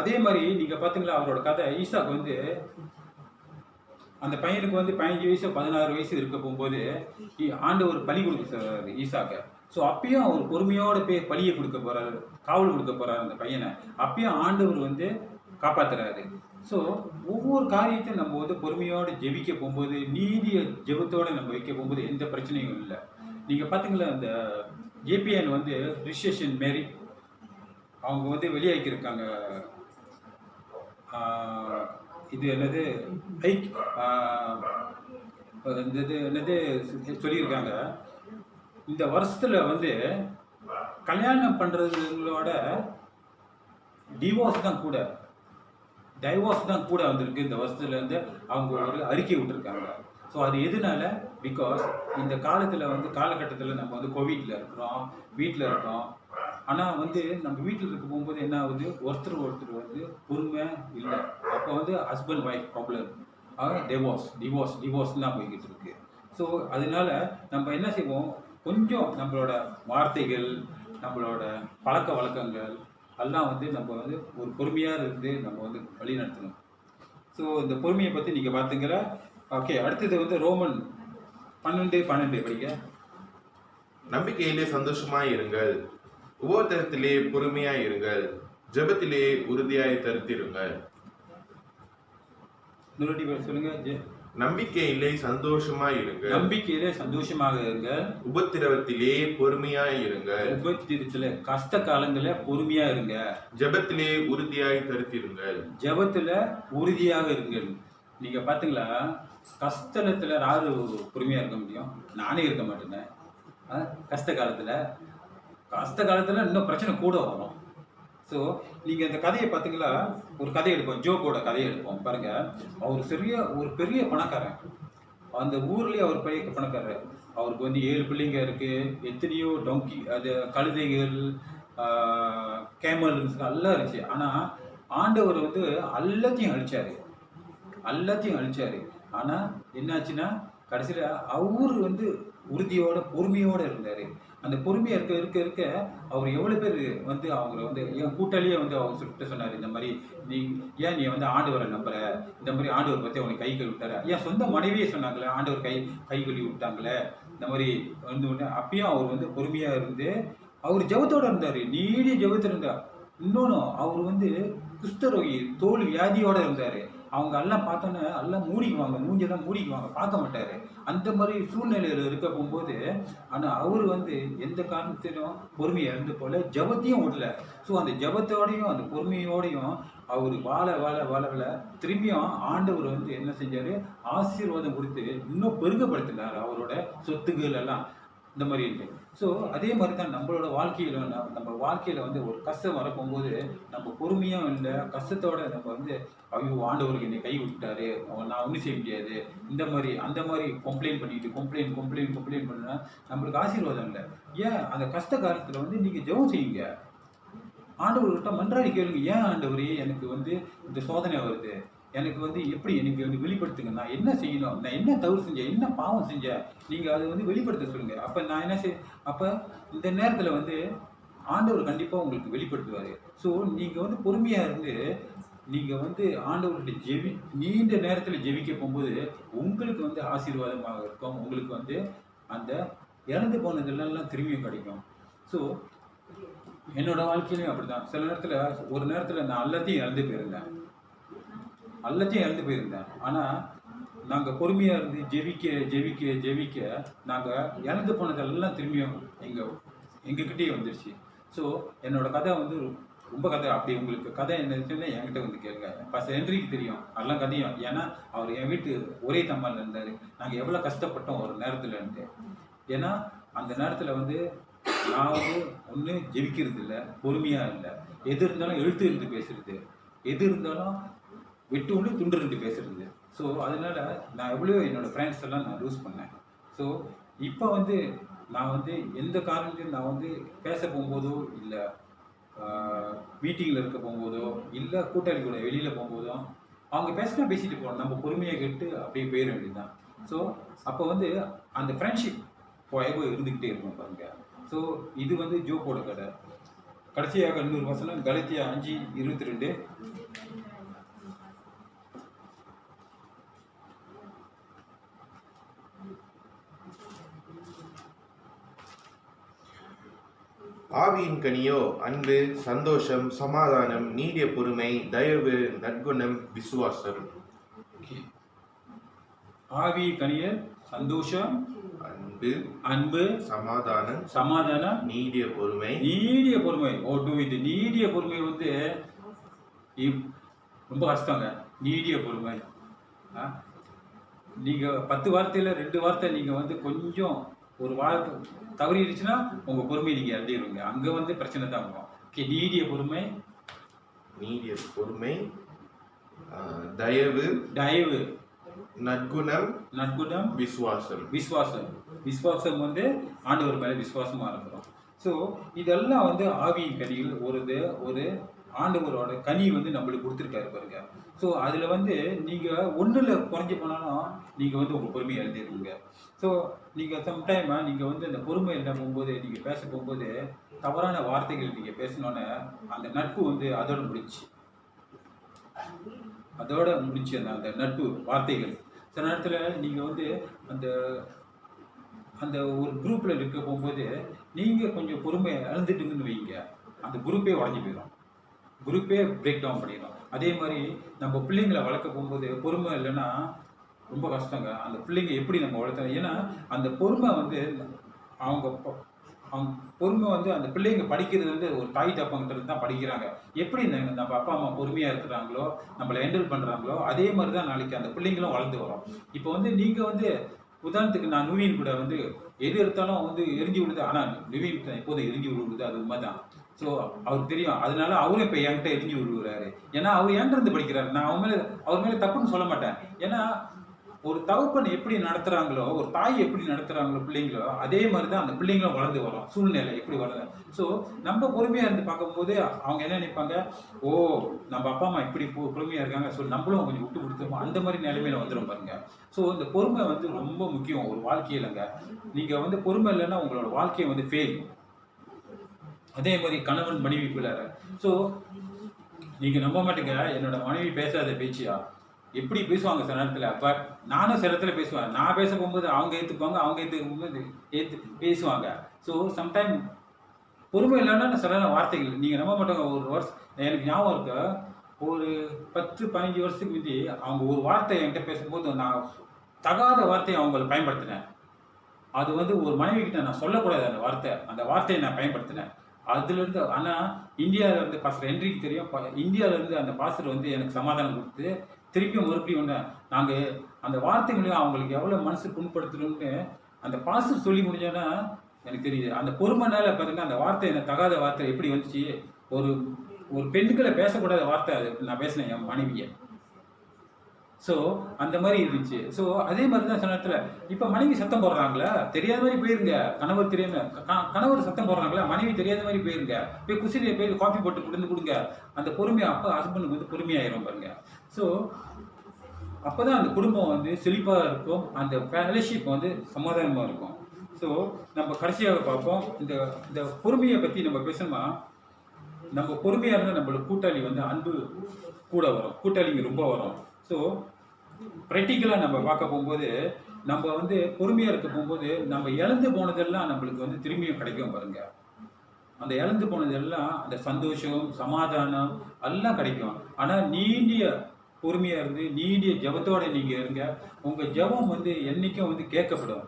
அதே மாதிரி நீங்கள் பார்த்தீங்களா அவரோட கதை, ஈசாக்கு வந்து அந்த பையனுக்கு வந்து 15 வயசு 16 வயசு இருக்க போகும்போது ஆண்டவர் பலி கொடுக்க சொல்றாரு ஈசாக்க. ஸோ அப்பயும் அவர் பொறுமையோட போய் பலியை கொடுக்க போறாரு, காவல் கொடுக்க போறாரு அந்த பையனை. அப்பயும் ஆண்டவர் வந்து காப்பாத்துறாரு. ஸோ ஒவ்வொரு காரியத்தையும் நம்ம வந்து பொறுமையோடு ஜெபிக்க போகும்போது, நீதிய ஜெபத்தோடு நம்ம வைக்க போகும்போது எந்த பிரச்சனையும் இல்லை. நீங்கள் பார்த்தீங்களா இந்த ஜேபிஎன் வந்து ரிஜிஸ்ட்ரேஷன் மேரி அவங்க வந்து வெளியாகியிருக்காங்க. இது என்னது என்னது சொல்லியிருக்காங்க, இந்த வருஷத்துல வந்து கல்யாணம் பண்றதுங்களோட டைவோர்ஸ் தான் கூட வந்திருக்கு இந்த வருஷத்துல இருந்து. அவங்க ஒரு அறிக்கை விட்டுருக்காங்க. ஸோ அது எதுனால, பிகாஸ் இந்த காலகட்டத்தில் நம்ம வந்து கோவிட்ல இருக்கிறோம், வீட்டில் இருக்கோம். ஆனால் வந்து நம்ம வீட்டில் இருக்க போகும்போது என்ன ஆகுது, ஒருத்தர் வந்து பொறுமை இல்லை. அப்போ வந்து ஹஸ்பண்ட் ஒய்ஃப் ப்ராப்ளம், டிவோர்ஸ் தான் போய்கிட்டு இருக்கு. ஸோ அதனால நம்ம என்ன செய்வோம், கொஞ்சம் நம்மளோட வார்த்தைகள், நம்மளோட பழக்க வழக்கங்கள் எல்லாம் வந்து நம்ம வந்து ஒரு பொறுமையாக இருந்து நம்ம வந்து வழி நடத்தணும். ஸோ இந்த பொறுமையை பற்றி நீங்கள் பார்த்துங்கிற. ஓகே, அடுத்தது வந்து ரோமன் 12 படிக்க. நம்பிக்கையிலே சந்தோஷமாய் இருங்கள், உபோதரத்திலே பொறுமையாய் இருங்கள், ஜெபத்திலே உறுதியாய் தரித்திருங்கள். சொல்லுங்க. நம்பிக்கையிலே சந்தோஷமாய் இருங்கள், நம்பிக்கையிலே சந்தோஷமாக இருங்கள், உபத்திரவத்திலே பொறுமையாய் இருங்கள், உபத்திரத்துல கஷ்ட காலங்கள பொறுமையா இருங்க, ஜெபத்திலே உறுதியாய் தரித்திருங்கள், ஜெபத்துல உறுதியாக இருங்கள். நீங்க பாத்தீங்களா, கஷ்டத்துல யாரு பொறுமையா இருக்க முடியும்? நானே இருக்க மாட்டேன். கஷ்ட காலத்துல இன்னும் பிரச்சனை கூட வரும். ஸோ நீங்கள் இந்த கதையை பார்த்தீங்களா, ஒரு கதையை எடுப்போம், ஜோபோட கதையை எடுப்போம் பாருங்க. அவர் ஒரு பெரிய பணக்காரன், அந்த ஊர்லேயே அவர் பெரிய பணக்காரர். அவருக்கு வந்து 7 பிள்ளைங்க இருக்கு, எத்தனையோ டொங்கி, அது கழுதைகள், கேமல்ஸ் எல்லாம் இருந்துச்சு. ஆனால் ஆண்டவர் வந்து எல்லாத்தையும் அழிச்சாரு. ஆனால் என்னாச்சுன்னா கடைசியில் அவர் வந்து உறுதியோட பொறுமையோடு இருந்தார். அந்த பொறுமையாக இருக்க அவர் எவ்வளோ பேர் வந்து அவங்கள வந்து என் கூட்டாளியே வந்து அவர் சொல்லிட்டு சொன்னார், இந்த மாதிரி நீ வந்து ஆண்டவரை நம்புற, இந்த மாதிரி ஆண்டவர் பற்றி அவனை கை கழுவி விட்டாரு. என் சொந்த மனைவியே சொன்னாங்களே ஆண்டவர் கை கழுவி விட்டாங்களே இந்த மாதிரி வந்து. அப்பயும் அவர் வந்து பொறுமையாக இருந்து அவர் ஜெபத்தோடு இருந்தார், நீடிய ஜெபத்தில் இருந்தார். இன்னொன்று அவர் வந்து குஷ்டரோகி, தோல் வியாதியோடு இருந்தார். அவங்க எல்லாம் பார்த்தோன்னே எல்லாம் மூஞ்செல்லாம் மூடிக்குவாங்க, பார்க்க மாட்டார். அந்த மாதிரி சூழ்நிலையில் இருக்க போகும்போது, ஆனால் அவர் வந்து எந்த காரணத்திலும் பொறுமையாக இருந்து போல ஜபத்தையும் விடல. ஸோ அந்த ஜபத்தோடையும் அந்த பொறுமையோடையும் அவர் வாழ திரும்பியும் ஆண்டவர் வந்து என்ன செஞ்சார், ஆசீர்வாதம் கொடுத்து இன்னும் பெருகப்படுத்தினார் அவரோட சொத்துக்கள் எல்லாம் இந்த மாதிரி இருக்கு. ஸோ அதே மாதிரி தான் நம்மளோட வாழ்க்கையில் வந்து ஒரு கஷ்டம் வரப்போகும்போது நம்ம பொறுமையாக இல்லை, கஷ்டத்தோட நம்ம வந்து ஐயோ ஆண்டவருக்கு என்னை கை விட்டுட்டாரு, நான் ஒன்றும் செய்ய முடியாது, அந்த மாதிரி கம்ப்ளைண்ட் பண்ணா நம்மளுக்கு ஆசீர்வாதம் இல்லை. ஏன் அந்த கஷ்ட காலத்தில் வந்து நீங்கள் ஜெபம் செய்யுங்க, ஆண்டவர்கிட்ட மன்றாடி கேளுங்க. ஏன் ஆண்டவரே எனக்கு வந்து இந்த சோதனை வருது, எனக்கு வந்து எப்படி எனக்கு வந்து வெளிப்படுத்துங்க, நான் என்ன செய்யணும், நான் என்ன தவறு செஞ்சேன், என்ன பாவம் செஞ்சேன், நீங்கள் அதை வந்து வெளிப்படுத்த சொல்லுங்க. அப்போ நான் என்ன அப்போ இந்த நேரத்தில் வந்து ஆண்டவர் கண்டிப்பாக உங்களுக்கு வெளிப்படுத்துவார். ஸோ நீங்கள் வந்து பொறுமையாக இருந்து நீங்கள் வந்து ஆண்டவர்கிட்ட நீண்ட நேரத்தில் ஜெபிக்க போகும்போது உங்களுக்கு வந்து ஆசீர்வாதமாக இருக்கும். உங்களுக்கு வந்து அந்த இழந்து போனதெல்லாம் திரும்பியும் கிடைக்கும். ஸோ என்னோட வாழ்க்கையிலையும் அப்படி தான். சில நேரத்தில் நான் எல்லாத்தையும் இழந்து போயிருந்தேன். எல்லாத்தையும் இழந்து போயிருந்தேன். ஆனால் நாங்கள் பொறுமையாக இருந்து ஜெபிக்க ஜெபிக்க ஜெபிக்க நாங்கள் இழந்து போனதெல்லாம் திரும்பியும் எங்ககிட்டயே வந்துருச்சு. ஸோ என்னோட கதை வந்து ரொம்ப கதை. அப்படி உங்களுக்கு கதை என்னச்சுன்னா என்கிட்ட வந்து கேளுங்க. பாஸ்டர் ஹென்ரிக்கு தெரியும் அதெல்லாம் கதையும். ஏன்னா அவர் என் வீட்டு ஒரே தம்மால் இருந்தார். நாங்கள் எவ்வளோ கஷ்டப்பட்டோம் ஒரு நேரத்தில் இருந்து. ஏன்னா அந்த நேரத்தில் வந்து நான் வந்து ஒன்று ஜெபிக்கிறது இல்லை, பொறுமையாக இல்லை, எது இருந்தாலும் எழுத்து இருந்து பேசுறது, எது இருந்தாலும் விட்டு ஒன்று துண்டு இருந்து பேசுறது. ஸோ அதனால நான் எவ்வளோ என்னோடய ஃப்ரெண்ட்ஸ் எல்லாம் நான் லூஸ் பண்ணேன். ஸோ இப்போ வந்து நான் வந்து எந்த காரணத்தையும் நான் வந்து பேச போகும்போதோ இல்லை மீட்டிங்கில் இருக்க போகும்போதோ இல்லை கூட்டாளி கூட வெளியில் போகும்போதோ அவங்க பேசினா பேசிட்டு போகணும். நம்ம பொறுமையை கேட்டு அப்படியே போயிட வேண்டியதுதான். ஸோ அப்போ வந்து அந்த ஃப்ரெண்ட்ஷிப் எப்போ இருந்துக்கிட்டே இருக்கும் பாருங்க. ஸோ இது வந்து ஜோப்போட கதை. கடைசியாக இன்னொரு வசனம் கலாத்தியா 5:22. ஆவியின் கனியோ அன்பு, சந்தோஷம், சமாதானம், நீடிய பொறுமை, தயவு, நற்குணம், விசுவாசம். ஆவி கனியல் சந்தோஷம், அன்பு, சமாதானம், நீடிய பொறுமை. இது நீடிய பொறுமை வந்து ரொம்ப கஷ்டங்க. நீடிய பொறுமை நீங்க 10 வார்த்தையில 2 வார்த்தை நீங்க வந்து கொஞ்சம் ஒரு வார்த்தை தவறிடுச்சுன்னா உங்க பொறுமை நீங்க எழுதிடுவீங்க. அங்க வந்து பிரச்சனை தான் வரும். நீடிய பொறுமை, தயவு, நற்குணம், விசுவாசம் வந்து ஆண்டவர் மேல விசுவாசமா இருக்கிறோம். ஸோ இதெல்லாம் வந்து ஆவியின் கனிகள். ஒரு ஆண்டவரோட கனி வந்து நம்மளுக்கு கொடுத்துருக்காரு பாருங்க. ஸோ அதில் வந்து நீங்கள் ஒன்றில் குறைஞ்சி போனாலும் நீங்கள் வந்து உங்கள் பொறுமையை எழுதிடுவீங்க. ஸோ நீங்கள் சம்டைம் நீங்கள் வந்து அந்த பொறுமை என்ன போகும்போது நீங்கள் பேச போகும்போது தவறான வார்த்தைகள் நீங்கள் பேசினோன்னே அந்த நட்பு வந்து அதோட முடிச்சு அந்த நட்பு வார்த்தைகள். சில நேரத்தில் நீங்கள் வந்து அந்த ஒரு குரூப்பில் இருக்க போகும்போது நீங்கள் கொஞ்சம் பொறுமையை இழந்துட்டுங்கன்னு வைங்க, அந்த குரூப்பே உடஞ்சி போயிடும், குரூப்பே பிரேக் டவுன் பண்ணிடும். அதே மாதிரி நம்ம பிள்ளைங்களை வளர்க்க போகும்போது பொறுமை இல்லைன்னா ரொம்ப கஷ்டங்க. அந்த பிள்ளைங்க எப்படி நம்ம வளர்த்தோம்? ஏன்னா அந்த பொறுமை வந்து அவங்க பொறுமை வந்து அந்த பிள்ளைங்க படிக்கிறது வந்து ஒரு தாய் தப்பங்கிறது தான் படிக்கிறாங்க. எப்படி நம்ம அப்பா அம்மா பொறுமையாக இருக்கிறாங்களோ, நம்மளை ஹேண்டில் பண்ணுறாங்களோ, அதே மாதிரி தான் நாளைக்கு அந்த பிள்ளைங்களும் வளர்ந்து வரும். இப்போ வந்து நீங்கள் வந்து உதாரணத்துக்கு நான் நுவீன் கூட வந்து எது எடுத்தாலும் வந்து எரிஞ்சு விடுது. ஆனால் நுவீன் எப்போதும் எரிஞ்சு விடுவது அது உண்மை தான். ஸோ அவருக்கு தெரியும். அதனால அவரும் இப்போ என்கிட்ட எரிஞ்சு விடுவாரு. ஏன்னா அவர் என்கிட்ட இருந்து படிக்கிறாரு. நான் அவர் மேலே தப்புன்னு சொல்ல மாட்டேன். ஏன்னா ஒரு தகப்பன் எப்படி நடத்துகிறாங்களோ, ஒரு தாய் எப்படி நடத்துகிறாங்களோ பிள்ளைங்களோ, அதே மாதிரி தான் அந்த பிள்ளைங்களும் வளர்ந்து வரும். சூழ்நிலை எப்படி வளர்ந்து. ஸோ நம்ம பொறுமையாக இருந்து பார்க்கும்போது அவங்க என்ன நினைப்பாங்க, ஓ நம்ம அப்பா அம்மா இப்படி பொறுமையாக இருக்காங்க, ஸோ நம்மளும் கொஞ்சம் விட்டு கொடுத்தோமோ அந்த மாதிரி நிலைமையில வந்துடும் பாருங்க. ஸோ இந்த பொறுமை வந்து ரொம்ப முக்கியம் ஒரு வாழ்க்கையிலங்க. நீங்கள் வந்து பொறுமை இல்லைன்னா உங்களோட வாழ்க்கையை வந்து ஃபெயில். அதே மாதிரி கணவன் மனைவிக்குள்ள. ஸோ நீங்கள் நம்ப மாட்டேங்க, என்னோட மனைவி பேசாத பேச்சியா எப்படி பேசுவாங்க சில நேரத்தில். பட் நானும் சில இடத்துல பேசுவேன். நான் பேச போகும்போது அவங்க ஏற்றுக்குவாங்க, அவங்க ஏற்றுக்கும்போது பேசுவாங்க. ஸோ சம்டைம் பொறுமை இல்லைன்னா சில வார்த்தைகள் நீங்கள் நம்ப மாட்டாங்க. ஒரு வருஷம் எனக்கு ஞாபகம் இருக்க, ஒரு 10-15 வருஷத்துக்கு முந்தி அவங்க ஒரு வார்த்தை என்கிட்ட பேசும்போது நான் தகாத வார்த்தையை அவங்களை பயன்படுத்தினேன். அது வந்து ஒரு மனைவி கிட்ட நான் சொல்லக்கூடாது அந்த வார்த்தையை நான் பயன்படுத்தினேன். அதுலேருந்து ஆனால் இந்தியாவிலேருந்து பாஸ்டர் ஹென்ரிக்கு தெரியும். இந்தியாவிலேருந்து அந்த பாஸ்டர் வந்து எனக்கு சமாதானம் கொடுத்து திருப்பியும் மறுபடியும் நாங்கள் அந்த வார்த்தைகளையும் அவங்களுக்கு எவ்வளோ மனசு புண்படுத்தணும்னு அந்த பாஸ்டர் சொல்லி முடிஞ்சோன்னா எனக்கு தெரியுது. அந்த பொறுமைனால பார்த்தீங்கன்னா அந்த வார்த்தை எனக்கு தகாத வார்த்தை எப்படி வந்துச்சு. ஒரு பெண்களை பேசக்கூடாத வார்த்தை அது நான் பேசினேன் என் மனைவியை. ஸோ அந்த மாதிரி இருந்துச்சு. ஸோ அதே மாதிரி தான் சில நேரத்தில் இப்போ மனைவி சத்தம் போடுறாங்களா, தெரியாத மாதிரி போயிருங்க. கணவர் சத்தம் போடுறாங்களா, மனைவி தெரியாத மாதிரி போயிருங்க. போய் குசிரியை போய் காஃபி போட்டு கொடுங்க. அந்த பொறுமையாக அப்போ ஹஸ்பண்டுக்கு வந்து பொறுமையாயிரும் பாருங்க. ஸோ அப்போ தான் அந்த குடும்பம் வந்து செழிப்பாக இருக்கும், அந்த ரிலேஷன்ஷிப் வந்து சமாதானமாக இருக்கும். ஸோ நம்ம கடைசியாக பார்ப்போம். இந்த பொறுமையை பற்றி நம்ம பேசணுமா, நம்ம பொறுமையாக இருந்தால் நம்மளோட கூட்டாளி வந்து அன்பு கூட வரும், கூட்டாளிங்க ரொம்ப வரும். ஸோ ப்ராக்டிக்கலாக நம்ம பார்க்க போகும்போது நம்ம வந்து பொறுமையாக இருக்க போகும்போது நம்ம இழந்து போனதெல்லாம் நம்மளுக்கு வந்து திரும்பியும் கிடைக்கும் பாருங்க. அந்த இழந்து போனதெல்லாம் அந்த சந்தோஷம், சமாதானம் எல்லாம் கிடைக்கும். ஆனால் நீண்டிய பொறுமையாக இருந்து நீடிய ஜெபத்தோட நீங்கள் இருங்க. உங்கள் ஜெபம் வந்து என்றைக்கும் வந்து கேட்கப்படும்.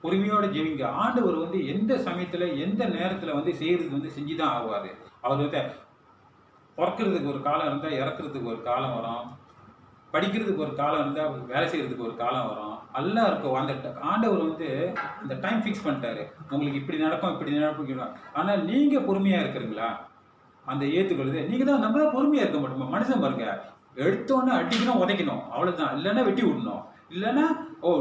பொறுமையோட ஜெபிங்க. ஆண்டவர் வந்து எந்த சமயத்தில் எந்த நேரத்தில் வந்து செய்கிறது வந்து செஞ்சு தான் ஆவார். அவர் வந்து பிறக்கிறதுக்கு ஒரு காலம் இருந்தால் இறக்குறதுக்கு ஒரு காலம் வரும், படிக்கிறதுக்கு ஒரு காலம் இருந்தால் வேலை செய்கிறதுக்கு ஒரு காலம் வரும். எல்லாம் இருக்கும். அந்த ஆண்டவர் வந்து இந்த டைம் ஃபிக்ஸ் பண்ணிட்டாரு. உங்களுக்கு இப்படி நடக்கும் இப்படி நடக்கும். ஆனால் நீங்கள் பொறுமையாக இருக்கிறீங்களா? அந்த ஏற்றுக்கொள்ளுது நீங்கள் தான். நம்ம தான் பொறுமையாக இருக்க மாட்டோமா? மனுஷன் பாருங்க, எடுத்தோன்னே அடிக்கணும் உதைக்கணும் அவ்வளோதான். இல்லைன்னா வெட்டி விடணும். இல்லைன்னா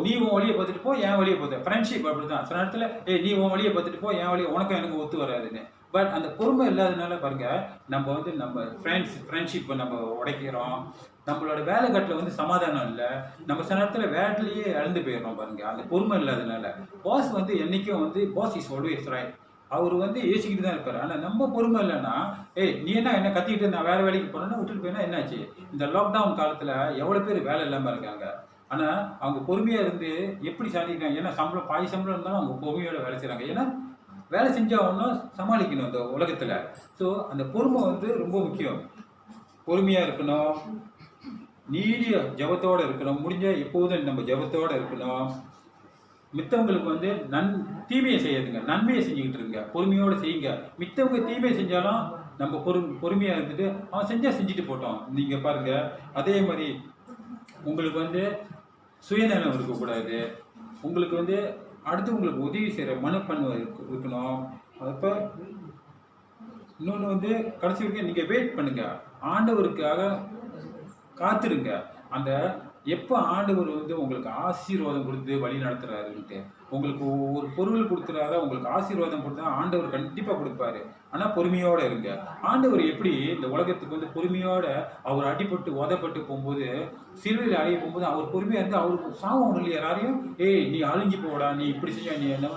நீ உன் வழியை பார்த்துட்டு போ, என் வழியை பார்த்து. ஃப்ரெண்ட்ஷிப் அப்படி தான். சில நேரத்தில் நீ உன் வழியை பார்த்துட்டு போ, என் வழியை உனக்கும் எனக்கு ஒத்து வராதுன்னு. பட் அந்த பொறுமை இல்லாதனால பாருங்க, நம்ம வந்து நம்ம ஃப்ரெண்ட்ஷிப்பை நம்ம உடைக்கிறோம். நம்மளோட வேலைக்காட்டில் வந்து சமாதானம் இல்லை. நம்ம சில நேரத்தில் வேலையிலேயே இழந்து போயிடுறோம் பாருங்க, அந்த பொறுமை இல்லாதனால. பாஸ் வந்து என்றைக்கும் வந்து பாஸ் இஸ் ஆல்வேஸ் ரைட். அவர் வந்து யோசிக்கிட்டு தான் இருப்பார். ஆனால் நம்ம பொறுமை இல்லைன்னா, நீ என்ன கத்திக்கிட்டு நான் வேறு வேலைக்கு போனேன்னா விட்டுட்டு போயினா என்னாச்சு? இந்த லாக்டவுன் காலத்தில் எவ்வளோ பேர் வேலை இல்லாமல் இருக்காங்க. ஆனால் அவங்க பொறுமையாக இருந்து எப்படி சாதிக்கிறாங்க? ஏன்னா சம்பளம் பாதி சம்பளம் இருந்தாலும் அவங்க பொறுமையோட வேலை செய்கிறாங்க. ஏன்னா வேலை செஞ்சால் ஒன்றும் சமாளிக்கணும் இந்த உலகத்தில். ஸோ அந்த பொறுமை வந்து ரொம்ப முக்கியம். பொறுமையாக இருக்கணும், நீடிய ஜெபத்தோடு இருக்கணும். முடிஞ்ச எப்போதும் நம்ம ஜெபத்தோடு இருக்கணும். மித்தவங்களுக்கு வந்து தீமையை செய்யாதுங்க, நன்மையை செஞ்சுக்கிட்டு இருங்க. பொறுமையோடு செய்யுங்க. மித்தவங்க தீமையை செஞ்சாலும் நம்ம பொறுமையாக இருந்துட்டு அவன் செஞ்சுட்டு போட்டோம். நீங்கள் பாருங்கள், அதே மாதிரி உங்களுக்கு வந்து சுயநலம் இருக்கக்கூடாது. உங்களுக்கு வந்து அடுத்தவங்களுக்கு உதவி செய்கிற மனப்பன்மை இருக்கணும். அப்போ இன்னொன்று வந்து கடைசி வரைக்கும் நீங்கள் வெயிட் பண்ணுங்கள். ஆண்டவருக்காக காத்துருங்க. அந்த எப்போ ஆண்டவர் வந்து உங்களுக்கு ஆசீர்வாதம் கொடுத்து வழி நடத்துறாருன்ட்டு, உங்களுக்கு ஒரு பொருள் கொடுத்துறாரா, உங்களுக்கு ஆசீர்வாதம் கொடுத்தா ஆண்டவர் கண்டிப்பாக கொடுப்பாரு. ஆனால் பொறுமையோடு இருங்க. ஆண்டவர் எப்படி இந்த உலகத்துக்கு வந்து பொறுமையோட அவர் அடிபட்டு உதப்பட்டு போகும்போது, சிலுவையில் அழிய போகும்போது அவர் பொறுமையாக இருந்து அவருக்கு சாபம் இல்லையா யாரையும், நீ அழிஞ்சு போடா, நீ இப்படி செஞ்சா, நீ என்ன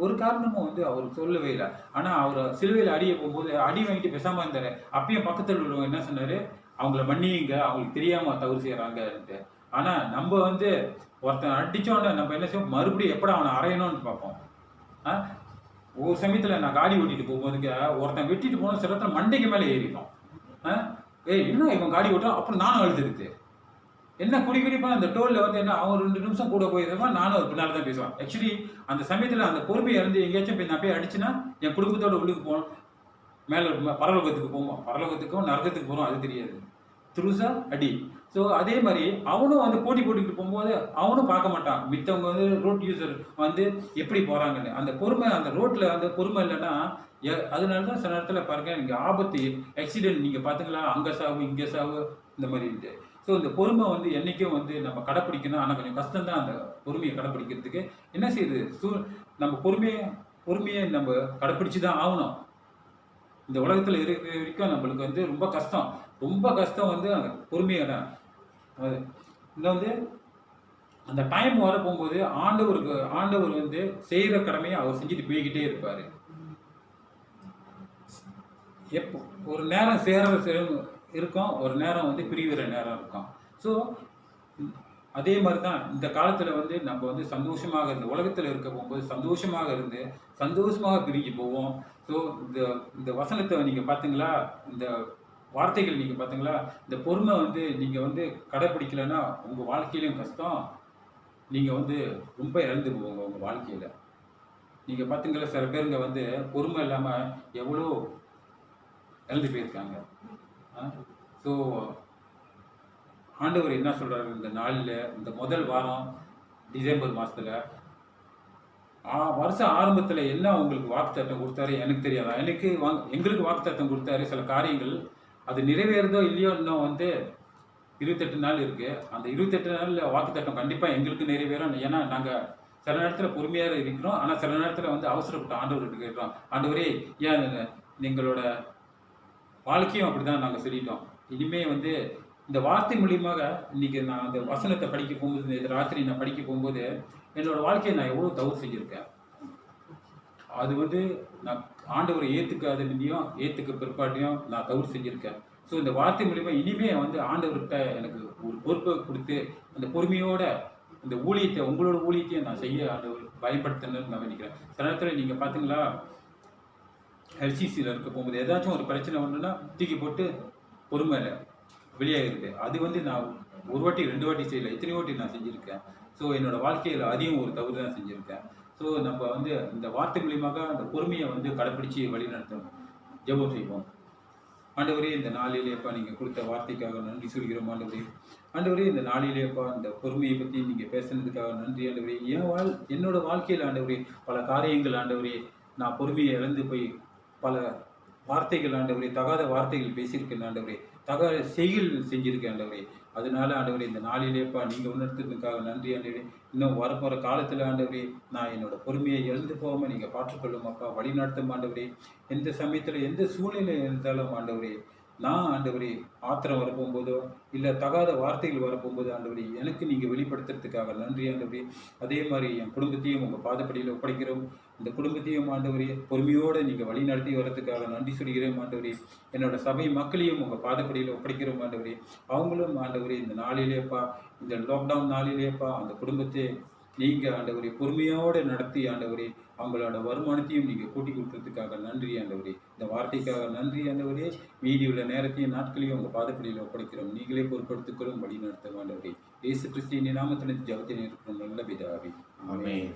ஒரு காரணமும் வந்து அவர் சொல்லவே இல்லை. ஆனால் அவர் சிலுவையில் அடிய போகும்போது அடி வாங்கிட்டு பேசாமல் இருந்தார். அப்பயும் பக்கத்தில் உள்ளவங்க என்ன சொன்னார்? அவங்கள மன்னிங்க, அவங்களுக்கு தெரியாமல் தவறு செய்கிறாங்கன்ட்டு. ஆனால் நம்ம வந்து ஒருத்தன் அடித்தோன்னே நம்ம என்ன செய்வோம்? மறுபடியும் எப்படா அவனை அறையணும்னு பார்ப்போம். ஒரு சமயத்தில் நான் காடி ஓட்டிட்டு போகும்போதுங்க ஒருத்தன் வெட்டிட்டு போன சில இடத்துல மண்டைக்கு மேலே ஏறிடும். என்ன இவன் காடி ஓட்டுறான்? அப்புறம் நானும் அழுதுருக்கு. என்ன குடிப்பா அந்த டோலில் வந்து என்ன அவன் 2 நிமிஷம் கூட போயிருந்தவன் நானும் அது பின்னால் தான் பேசுவான். ஆக்சுவலி அந்த சமயத்தில் அந்த பொறுமையை இருந்து எங்கேயாச்சும் போய் நான் போய் அடிச்சுன்னா என் குடும்பத்தோட உள்ளுக்கு போகணும், மேலே பரலோகத்துக்கு போவோம். பரலோகத்துக்கும் நரகத்துக்கு போகிறோம் அது தெரியாது. துருசா அடி. ஸோ அதே மாதிரி அவனும் வந்து போட்டிக்கிட்டு போகும்போது அவனும் பார்க்க மாட்டான் மித்தவங்க வந்து ரோட் யூசர் வந்து எப்படி போகிறாங்கன்னு. அந்த பொறுமை, அந்த ரோட்டில் அந்த பொறுமை இல்லைன்னா அதனால தான் சில நேரத்தில் பாருங்கள், நீங்கள் ஆபத்து ஆக்சிடென்ட் நீங்கள் பார்த்துங்களா, அங்கே சாவு இங்கே சாவு இந்த மாதிரி இருந்து. ஸோ இந்த பொறுமை வந்து என்றைக்கும் வந்து நம்ம கடைப்பிடிக்கணும். ஆனால் கொஞ்சம் கஷ்டம்தான் அந்த பொறுமையை கடைப்பிடிக்கிறதுக்கு. என்ன செய்யுது? நம்ம பொறுமையை நம்ம கடைப்பிடிச்சு தான் ஆகணும். இந்த உலகத்தில் இருக்கிற வரைக்கும் நம்மளுக்கு வந்து ரொம்ப கஷ்டம் வந்து அந்த பொறுமையாக தான். இன்னும் வந்து அந்த டைம் வர போகும்போது ஆண்டவர் வந்து செய்கிற கடமையை அவர் செஞ்சுட்டு போய்கிட்டே இருப்பார். எப்போ ஒரு நேரம் இருக்கும், ஒரு நேரம் வந்து பிரிகிற நேரம் இருக்கும். ஸோ அதே மாதிரி தான் இந்த காலத்தில் வந்து நம்ம வந்து சந்தோஷமாக இந்த உலகத்தில் இருக்க போகும்போது சந்தோஷமாக இருந்து சந்தோஷமாக பிரிஞ்சு போவோம். ஸோ இந்த வசனத்தை நீங்கள் பார்த்தீங்களா, இந்த வார்த்தைகள் நீங்கள் பார்த்தீங்களா, இந்த பொறுமை வந்து நீங்கள் வந்து கடைப்பிடிக்கலைன்னா உங்கள் வாழ்க்கையிலையும் கஷ்டம், நீங்கள் வந்து ரொம்ப இழந்து போவோங்க உங்கள் வாழ்க்கையில். நீங்கள் பார்த்தீங்களா, சில பேருங்க வந்து பொறுமை இல்லாமல் எவ்வளோ இழந்து போயிருக்காங்க. ஸோ ஆண்டவர் என்ன சொல்கிறாரு இந்த நாளில், இந்த முதல் வாரம் டிசம்பர் மாதத்தில் வருஷம் ஆரம்பத்தில் என்ன உங்களுக்கு வாக்குத்தத்தம் கொடுத்தாரு எனக்கு தெரியாதா? எங்களுக்கு வாக்குத்தத்தம் கொடுத்தாரு சில காரியங்கள். அது நிறைவேறதோ இல்லையோ இன்னும் வந்து 28 நாள் இருக்குது. அந்த 28 நாளில் வாக்குத்தத்தம் கண்டிப்பாக எங்களுக்கு நிறைவேறும். ஏன்னா நாங்கள் சில நேரத்தில் பொறுமையாக இருக்கிறோம், ஆனால் சில நேரத்தில் வந்து அவசரப்பட்டு ஆண்டவர்கிட்ட கேட்குறோம், ஆண்டவரே ஏன் எங்களோட வாழ்க்கையும் அப்படி தான் நாங்கள் சொல்லிட்டோம். இனிமேல் வந்து இந்த வார்த்தை மூலியமாக இன்றைக்கி நான் அந்த வசனத்தை படிக்க போகும்போது, இந்த ராத்திரி நான் படிக்க போகும்போது என்னோடய வாழ்க்கையை நான் எவ்வளோ தவறு செஞ்சுருக்கேன். அது வந்து நான் ஆண்டவரை ஏற்றுக்க பிற்பாட்டையும் நான் தவறு செஞ்சுருக்கேன். ஸோ இந்த வார்த்தை மூலியமாக இனிமேல் வந்து ஆண்டவர்கிட்ட எனக்கு ஒரு பொறுப்பை கொடுத்து அந்த பொறுமையோட இந்த ஊழியத்தை, உங்களோட ஊழியத்தையும் நான் செய்ய ஆண்டவர் பயன்படுத்தணும்னு நான் நினைக்கிறேன். சில நேரத்தில் நீங்கள் பார்த்தீங்களா, எல்சிசியில் இருக்க போகும்போது ஏதாச்சும் ஒரு பிரச்சனை ஒன்றுன்னா தூக்கி போட்டு பொறுமை இல்லை, வெளியாகிருக்கு. அது வந்து நான் ஒரு வாட்டி 2 வாட்டி செய்யல, எத்தனை வாட்டி நான் செஞ்சுருக்கேன். ஸோ என்னோட வாழ்க்கையில் அதையும் ஒரு தவறு தான் செஞ்சுருக்கேன். ஸோ நம்ம வந்து இந்த வார்த்தை மூலியமாக அந்த பொறுமையை வந்து கடைப்பிடிச்சு வழிநடத்தணும். ஜெபம் செய்வோம். ஆண்டவரே, இந்த நாளிலேப்பா நீங்கள் கொடுத்த வார்த்தைக்காக நன்றி சொல்கிறோம் ஆண்டவரே. ஆண்டவரே, இந்த நாளிலேப்பா இந்த பொறுமையை பற்றி நீங்கள் பேசுனதுக்காக நன்றி ஆண்டவரே. என்னோட வாழ்க்கையில் ஆண்டவரே பல காரியங்கள் ஆண்டவரே நான் பொறுமையை இழந்து போய் பல வார்த்தைகள் ஆண்டவரே, தகாத வார்த்தைகள் பேசியிருக்கேன் ஆண்டவரே, தகாத செய்கள் செஞ்சிருக்கேன் ஆண்டவரே. அதனால ஆண்டவரே இந்த நாளிலேப்பா நீங்கள் உணர்த்ததுக்காக நன்றி ஆண்டவரே. இன்னும் வரப்போகிற காலத்தில் ஆண்டவரே நான் என்னோட பொறுமையை இழந்து போகாமல் நீங்கள் பார்த்துக்கொள்ளும் அப்பா, வழி நடத்தும் ஆண்டவரே. எந்த சமயத்தில் எந்த சூழ்நிலை இருந்தாலும் ஆண்டவரே, நான் ஆண்டவரே ஆத்திரம் வரப்போகும்போதோ இல்லை தகாத வார்த்தைகள் வரப்போகும்போது ஆண்டவரே எனக்கு நீங்கள் வெளிப்படுத்துறதுக்காக நன்றி ஆண்டவரே. அதே மாதிரி என் குடும்பத்தையும் உங்கள் பாதப்படியில் ஒப்படைக்கிறோம். இந்த குடும்பத்தையும் ஆண்டவரே பொறுமையோடு நீங்கள் வழி நடத்தி வர்றதுக்காக நன்றி சொல்கிறேன் ஆண்டவரே. என்னோட சபை மக்களையும் உங்கள் பாதப்படியில் ஒப்படைக்கிறோம் ஆண்டவரே. அவங்களும் ஆண்டவரே இந்த நாளிலேப்பா, இந்த லாக்டவுன் நாளிலேப்பா அந்த குடும்பத்தை நீங்கள் ஆண்டவரே பொறுமையோடு நடத்தி ஆண்டவரே அவங்களோட வருமானத்தையும் நீங்கள் கூட்டி கொடுக்கறதுக்காக நன்றி ஆண்டவரே. இந்த வார்த்தைக்காக நன்றி ஆண்டவரே. மீதி உள்ள நேரத்தையும் நாட்களையும் உங்கள் பாதப்படியில் ஒப்படைக்கிறோம். நீங்களே பொறுப்படுத்திக்கொள்ளும் வழி நடத்த ஆண்டவரே. இயேசு கிறிஸ்துவின் நாமத்தில் ஜெபத்தை இருக்கிறோம் நல்ல பிதாவே. ஆமென்.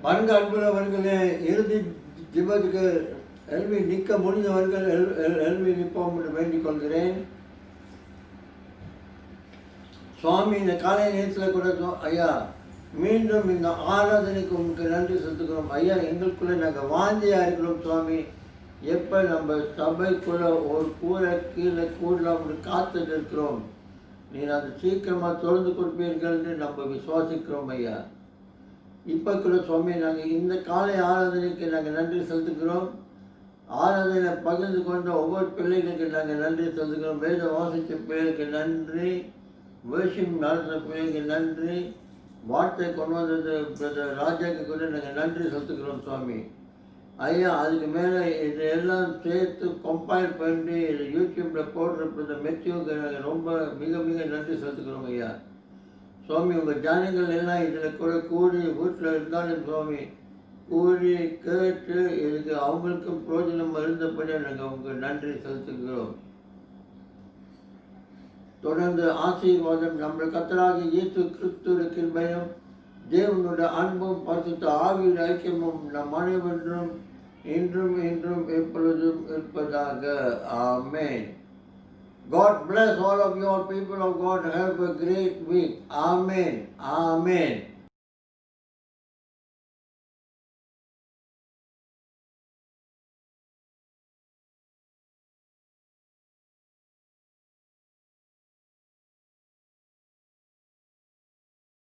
பாருங்க அன்புள்ளவர்களே, இறுதி ஜெபத்துக்கு எழுப்பி நிற்க முடிந்தவர்கள் எழுப்பி நிற்போம் என்று வேண்டிக் கொள்கிறேன். சுவாமி, இந்த காலை நேரத்தில் கூட ஐயா மீண்டும் இந்த ஆராதனைக்கு உங்களுக்கு நன்றி செலுத்துக்கிறோம் ஐயா. எங்களுக்குள்ளே நாங்கள் வாந்தியாக இருக்கிறோம் சுவாமி. எப்போ நம்ம சபைக்குள்ளே ஒரு கூரை கீழே கூடலாம்னு காத்துட்டு இருக்கிறோம். நீங்கள் அதை சீக்கிரமாக திறந்து கொடுப்பீர்கள்னு நம்ம விசுவாசிக்கிறோம் ஐயா. இப்போ கூட சுவாமி, நாங்கள் இந்த காலை ஆராதனைக்கு நாங்கள் நன்றி செலுத்துக்கிறோம். ஆராதனை பகிர்ந்து கொண்ட ஒவ்வொரு பிள்ளைகளுக்கு நாங்கள் நன்றி செலுத்துக்கிறோம். வேத வாசித்த பிள்ளைகளுக்கு நன்றி, வேஷம் நடந்த பிள்ளைகளுக்கு நன்றி, வார்த்தை கொண்டு வந்தது பிரதர் ராஜாக்கு கூட நாங்கள் நன்றி செலுத்துக்கிறோம் சுவாமி. ஐயா, அதுக்கு மேலே இதெல்லாம் சேர்த்து கம்பைல் பண்ணி இது யூடியூப்பில் போடுற பிரதர் மெச்சியூக்கு நாங்கள் ரொம்ப மிக மிக நன்றி செலுத்துக்கிறோம் ஐயா. சுவாமி, உங்கள் ஜனங்கள் எல்லாம் இதில் கூட கூடி வீட்டில் இருந்தாலும் சுவாமி கூடி கேட்டு இதுக்கு அவங்களுக்கும் பிரயோஜனம் இருந்தபடியாக நாங்கள் உங்களுக்கு நன்றி செலுத்துகிறோம். தொடர்ந்து ஆசீர்வாதம் நம்முடைய கர்த்தராகிய இயேசு கிறிஸ்துவின் கிருபையும் தேவனுடைய அன்பும் பரிசுத்த ஆவியின் ஐக்கியமும் நம் அனைவரும் இன்றும் என்றும் எப்பொழுதும் இருப்பதாக. ஆமென். God bless all of you, all people of God. Have a great week. Amen. Amen.